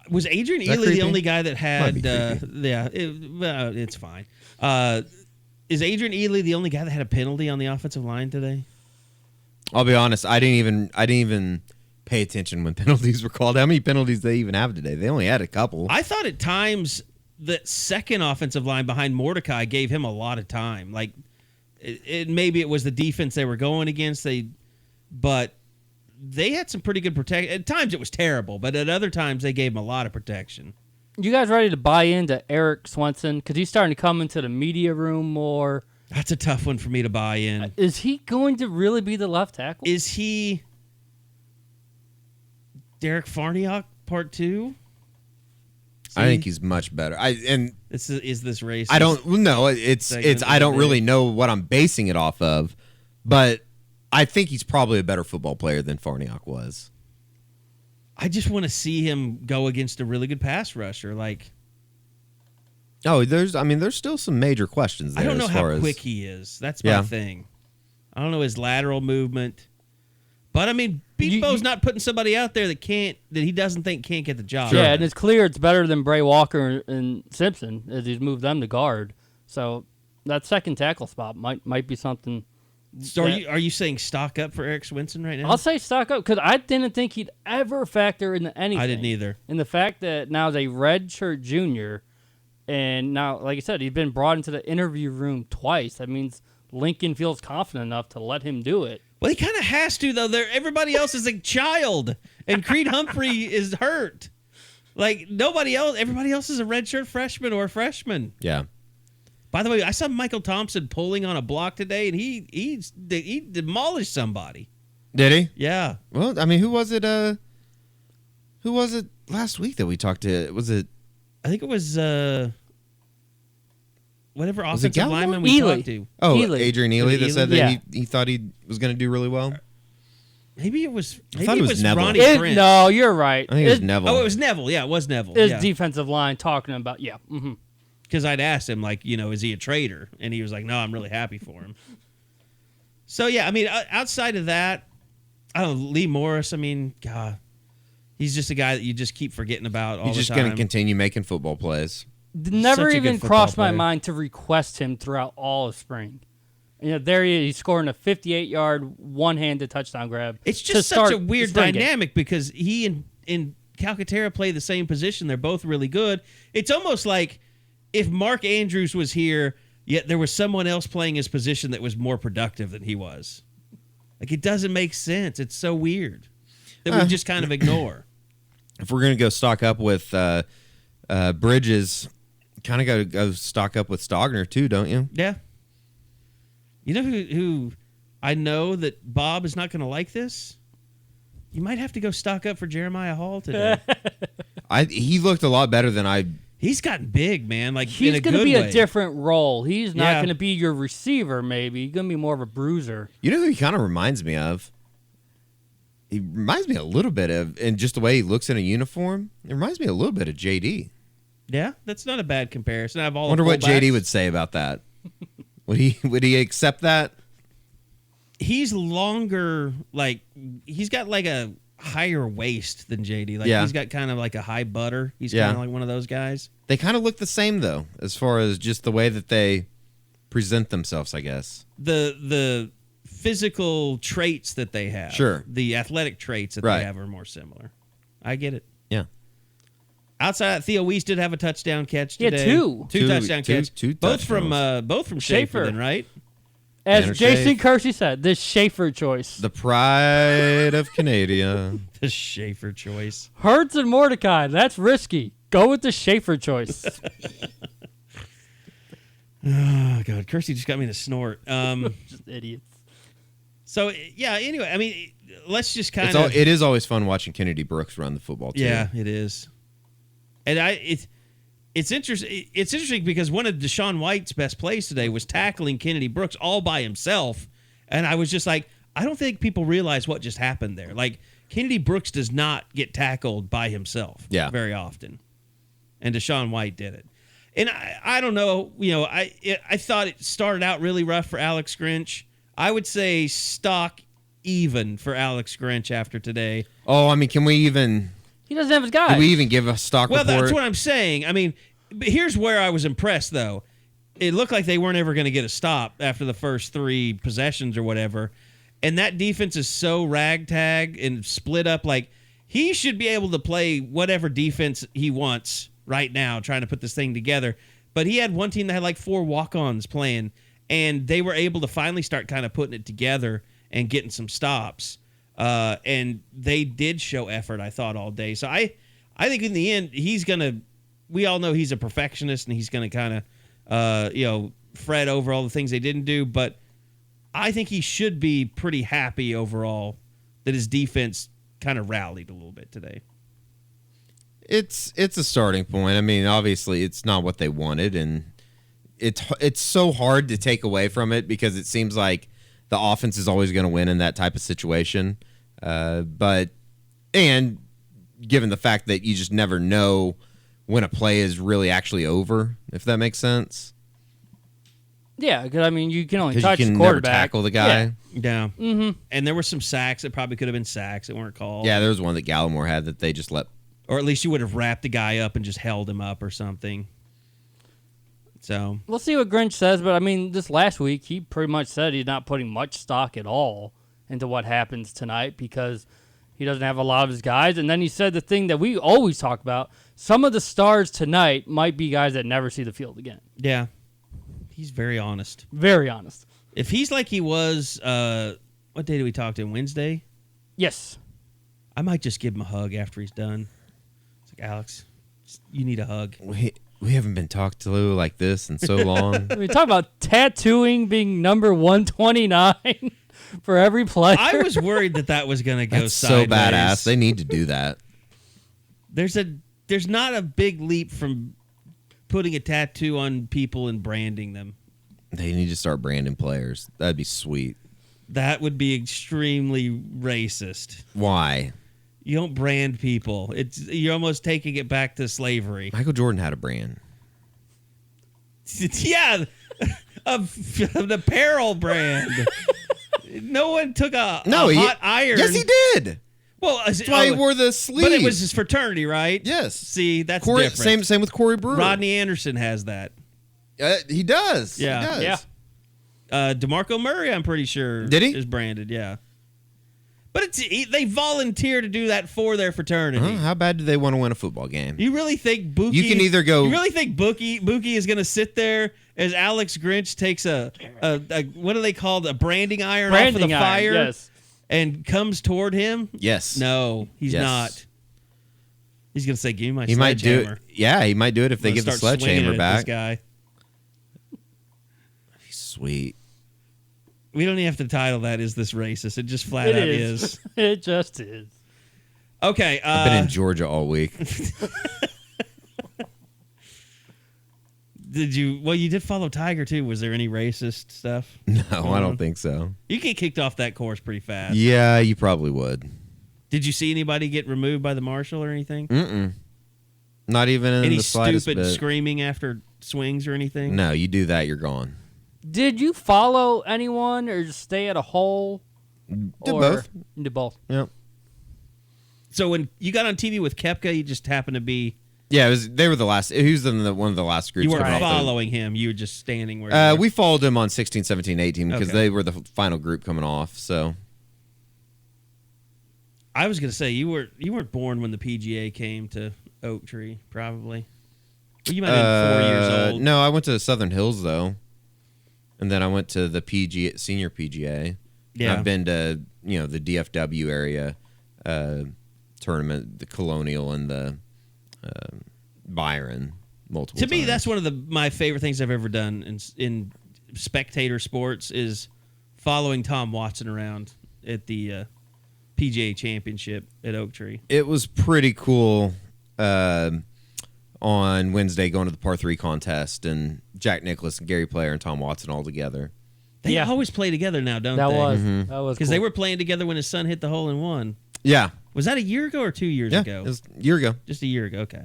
Was Adrian Ely the only guy that had? It's fine. Is Adrian Ely the only guy that had a penalty on the offensive line today? I'll be honest. I didn't even pay attention when penalties were called. How many penalties do they even have today? They only had a couple. I thought at times the second offensive line behind Mordecai gave him a lot of time. Like, maybe it was the defense they were going against. But they had some pretty good protection. At times it was terrible, but at other times they gave him a lot of protection. You guys ready to buy into Eric Swenson? Because he's starting to come into the media room more. That's a tough one for me to buy in. Is he going to really be the left tackle? Is he Derek Farniok Part 2? I think he's much better. Is this race? I don't know. It's I don't really know what I'm basing it off of, but I think he's probably a better football player than Farniok was. I just want to see him go against a really good pass rusher. There's still some major questions there. I don't know how quick he is. That's my thing. I don't know his lateral movement. But, Beat Bo's not putting somebody out there that he doesn't think can't get the job. Yeah, and it's clear it's better than Bray Walker and Simpson as he's moved them to guard. So that second tackle spot might be something. So are you saying stock up for Eric Swenson right now? I'll say stock up because I didn't think he'd ever factor into anything. I didn't either. And the fact that now he's a redshirt junior, and now, like I said, he's been brought into the interview room twice. That means Lincoln feels confident enough to let him do it. Well, he kind of has to, though. Everybody else is a child, and Creed Humphrey is hurt. Like, nobody else. Everybody else is a redshirt freshman or freshman. Yeah. By the way, I saw Michael Thompson pulling on a block today, and he demolished somebody. Did he? Yeah. Well, who was it? Who was it last week that we talked to? Was it? I think it was whatever offensive lineman we Ely. talked to. Oh, Ely. Adrian Ely that said that Yeah. he thought he was going to do really well. Maybe it was. I thought it was Neville. Ronnie Prince. No, you're right. I think it was Neville. Oh, it was Neville. Yeah, it was Neville. His yeah. defensive line talking about, Because I'd asked him, is he a traitor? And he was like, no, I'm really happy for him. So, yeah, outside of that, I don't know, Lee Morris, God, he's just a guy that you just keep forgetting about all the time. He's just going to continue making football plays. Never Such a even good crossed my football player. mind to request him throughout all of spring. There he is. He's scoring a 58-yard, one-handed touchdown grab. It's to just such start a weird spring game. dynamic because he and Calcaterra play the same position. They're both really good. It's almost like if Mark Andrews was here, yet there was someone else playing his position that was more productive than he was. Like, it doesn't make sense. It's so weird that we just kind of ignore. If we're going to go stock up with Bridges, kind of got to go stock up with Stogner too, don't you? Yeah. You know who I know that Bob is not going to like this? You might have to go stock up for Jeremiah Hall today. He looked a lot better than I. He's gotten big, man. Like, He's in a going good to be way. a different role. He's not Yeah. going to be your receiver, maybe. He's going to be more of a bruiser. You know who he kind of reminds me of? He reminds me a little bit of, and just the way he looks in a uniform, it reminds me a little bit of JD. Yeah, that's not a bad comparison. I wonder what JD would say about that. Would he accept that? He's longer, like, he's got like a higher waist than JD. Like, Yeah. he's got kind of like a high butter. He's Yeah. kind of like one of those guys. They kind of look the same though, as far as just the way that they present themselves, I guess. The physical traits that they have. Sure. The athletic traits that Right. they have are more similar. I get it. Yeah. Outside, Theo Weiss did have a touchdown catch Yeah, today. two. Two touchdown catch. two both from touchdowns. Schaefer, Schaefer. then, right? As Tanner Jason Schaefer. Kersey said, this Schaefer choice. The pride of Canada. The Schaefer choice. Hurts and Mordecai, that's risky. Go with the Schaefer choice. Oh, God. Kersey just got me to snort. Just idiots. So, yeah, anyway, let's just kind of... It is always fun watching Kennedy Brooks run the football team. Yeah, it is. And It's interesting. It's interesting because one of Deshaun White's best plays today was tackling Kennedy Brooks all by himself, and I was just like, I don't think people realize what just happened there. Like Kennedy Brooks does not get tackled by himself very often, and Deshaun White did it. And I don't know, I thought it started out really rough for Alex Grinch. I would say stock even for Alex Grinch after today. Oh, I mean, can we even? He doesn't have his guys. Do we even give a stock report? Well, that's what I'm saying. I mean, but here's where I was impressed, though. It looked like they weren't ever going to get a stop after the first 3 possessions or whatever. And that defense is so ragtag and split up. Like, he should be able to play whatever defense he wants right now, trying to put this thing together. But he had one team that had like 4 walk-ons playing, and they were able to finally start kind of putting it together and getting some stops. And they did show effort, I thought, all day. So I think in the end, we all know he's a perfectionist, and he's going to kind of, fret over all the things they didn't do. But I think he should be pretty happy overall that his defense kind of rallied a little bit today. It's a starting point. I mean, obviously, it's not what they wanted, and it's so hard to take away from it because it seems like the offense is always going to win in that type of situation. But given the fact that you just never know when a play is really actually over, if that makes sense. Yeah, because, I mean, you can only Because touch you can the never quarterback. tackle the guy. Yeah. Mm-hmm. And there were some sacks that probably could have been sacks that weren't called. Yeah, there was one that Gallimore had that they just let. Or at least you would have wrapped the guy up and just held him up or something. So We'll see what Grinch says, but I mean, this last week, he pretty much said he's not putting much stock at all into what happens tonight because he doesn't have a lot of his guys. And then he said the thing that we always talk about, some of the stars tonight might be guys that never see the field again. yeah, he's very honest. Very honest. If he's like he was, what day did we talk to him? Wednesday? Yes. I might just give him a hug after he's done. It's like, Alex, you need a hug. We haven't been talked to like this in so long. We talk about tattooing being number 129 for every player. I was worried that was going to go That's sideways. so badass. They need to do that. There's not a big leap from putting a tattoo on people and branding them. They need to start branding players. That'd be sweet. That would be extremely racist. Why? You don't brand people. You're almost taking it back to slavery. Michael Jordan had a brand. Yeah, an apparel brand. No one took a hot iron. Yes, he did. Well, that's why he wore the sleeves. But it was his fraternity, right? Yes. See, that's different. Same with Corey Brewer. Rodney Anderson has that. He does. Yeah. He does. Yeah. DeMarco Murray, I'm pretty sure, did he? is branded. Yeah. But they volunteer to do that for their fraternity. How bad do they want to win a football game? You really think Buki? You can either go. You really think Buki is going to sit there as Alex Grinch takes a what do they call it? A branding iron off of the fire? Yes. And comes toward him? Yes. No, he's not. He's going to say, "Give me my He might do sledgehammer." it. Yeah, he might do it if they get the Start swinging sledgehammer at back. This guy. Sweet. We don't even have to title that "Is This Racist?" It just flat out is. It just is. Okay. I've been in Georgia all week. Did you? Well, you did follow Tiger too. Was there any racist stuff? No, I don't think so. You get kicked off that course pretty fast. Yeah, you probably would. Did you see anybody get removed by the marshal or anything? Mm-mm. Not even in Any the slightest stupid bit. screaming after swings or anything? No, you do that, you're gone. Did you follow anyone or just stay at a hole? Did both. Did both. Yep. So when you got on TV with Koepka, you just happened to be. Yeah, they were the last. He was in one of the last groups. You weren't coming off following him. You were just standing where. You were. We followed him on 16, 17, 18 because Okay. they were the final group coming off. So I was gonna say you weren't born when the PGA came to Oak Tree, probably. Well, you might have been 4 years old. No, I went to Southern Hills though, and then I went to the PGA senior PGA. Yeah, I've been to the DFW area tournament, the Colonial and the Byron multiple To me, times. that's one of my favorite things I've ever done in spectator sports is following Tom Watson around at the PGA Championship at Oak Tree. It was pretty cool. on Wednesday going to the par 3 contest, and Jack Nicklaus and Gary Player and Tom Watson all together. They always play together now, don't they? That was because cool. they were playing together when his son hit the hole-in-one. Yeah. Was that a year ago or 2 years ago? It was a year ago. Just a year ago. Okay.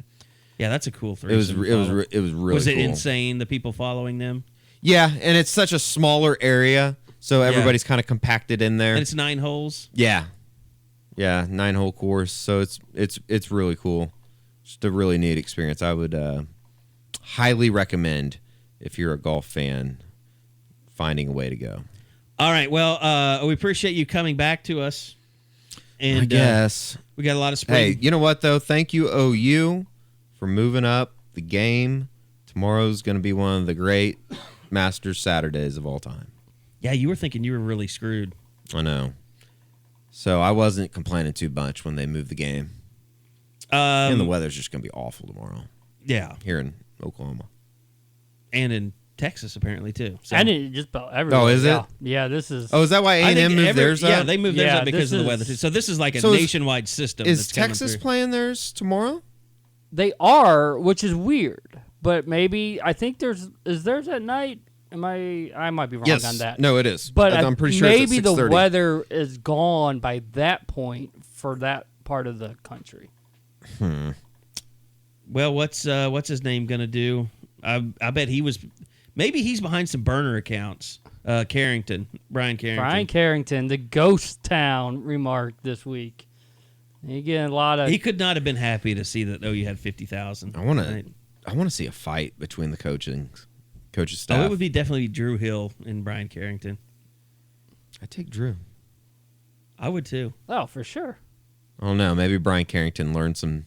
Yeah, that's a cool threesome. It was really Was it cool. insane, the people following them? Yeah, and it's such a smaller area, so everybody's kind of compacted in there. And it's 9 holes? Yeah. Yeah, 9-hole course, so it's really cool. Just a really neat experience. I would highly recommend, if you're a golf fan, finding a way to go. All right, well, we appreciate you coming back to us. And I guess. We got a lot of spring. Hey, you know what, though? Thank you, OU, for moving up the game. Tomorrow's going to be one of the great Masters Saturdays of all time. Yeah, you were thinking you were really screwed. I know. So I wasn't complaining too much when they moved the game. And the weather's just going to be awful tomorrow. Yeah. Here in Oklahoma. And in Texas, apparently, too. So. And it just about everywhere. Oh, is it? Yeah, this is... Oh, is that why A&M moved theirs up? Yeah, they moved theirs up because of the is- weather. So this is like a So nationwide system. Is that's coming Texas through. playing theirs tomorrow? They are, which is weird. But maybe... I think there's... Is theirs at night? I might be wrong Yes. on that. No, it is. But I'm pretty sure maybe it's at the 6:30. weather is gone by that point for that part of the country. Well, what's his name going to do? I bet he was... Maybe he's behind some burner accounts. Brian Carrington. Brian Carrington, the ghost town, remarked this week. He getting a lot of... He could not have been happy to see that OU had 50,000. I want to see a fight between the coaches staff. Oh, it would be definitely Drew Hill and Brian Carrington. I take Drew. I would too. Oh, for sure. I don't know. Maybe Brian Carrington learned some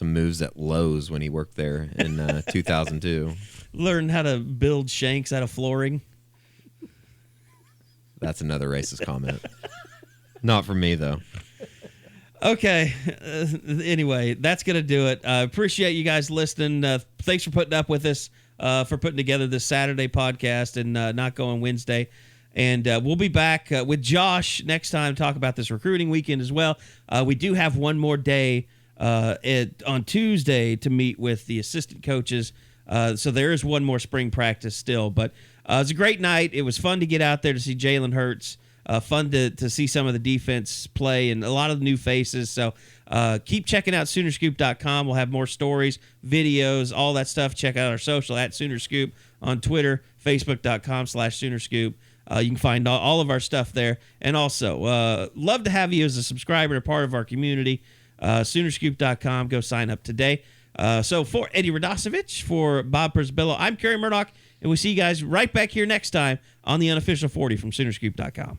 moves at Lowe's when he worked there in 2002. Learn how to build shanks out of flooring. That's another racist comment. Not for me, though. Okay. Anyway, that's going to do it. Appreciate you guys listening. Thanks for putting up with us, for putting together this Saturday podcast and not going Wednesday. And we'll be back with Josh next time to talk about this recruiting weekend as well. We do have one more day on Tuesday to meet with the assistant coaches. So there is one more spring practice still. But it was a great night. It was fun to get out there to see Jalen Hurts. Fun to see some of the defense play and a lot of new faces. So keep checking out Soonerscoop.com. We'll have more stories, videos, all that stuff. Check out our social at Soonerscoop on Twitter, Facebook.com/Soonerscoop. You can find all of our stuff there. And also, love to have you as a subscriber and a part of our community. Soonerscoop.com. Go sign up today. So for Eddie Radosevich, for Bob Przybylo, I'm Kerry Murdoch, and we'll see you guys right back here next time on the Unofficial 40 from Soonerscoop.com.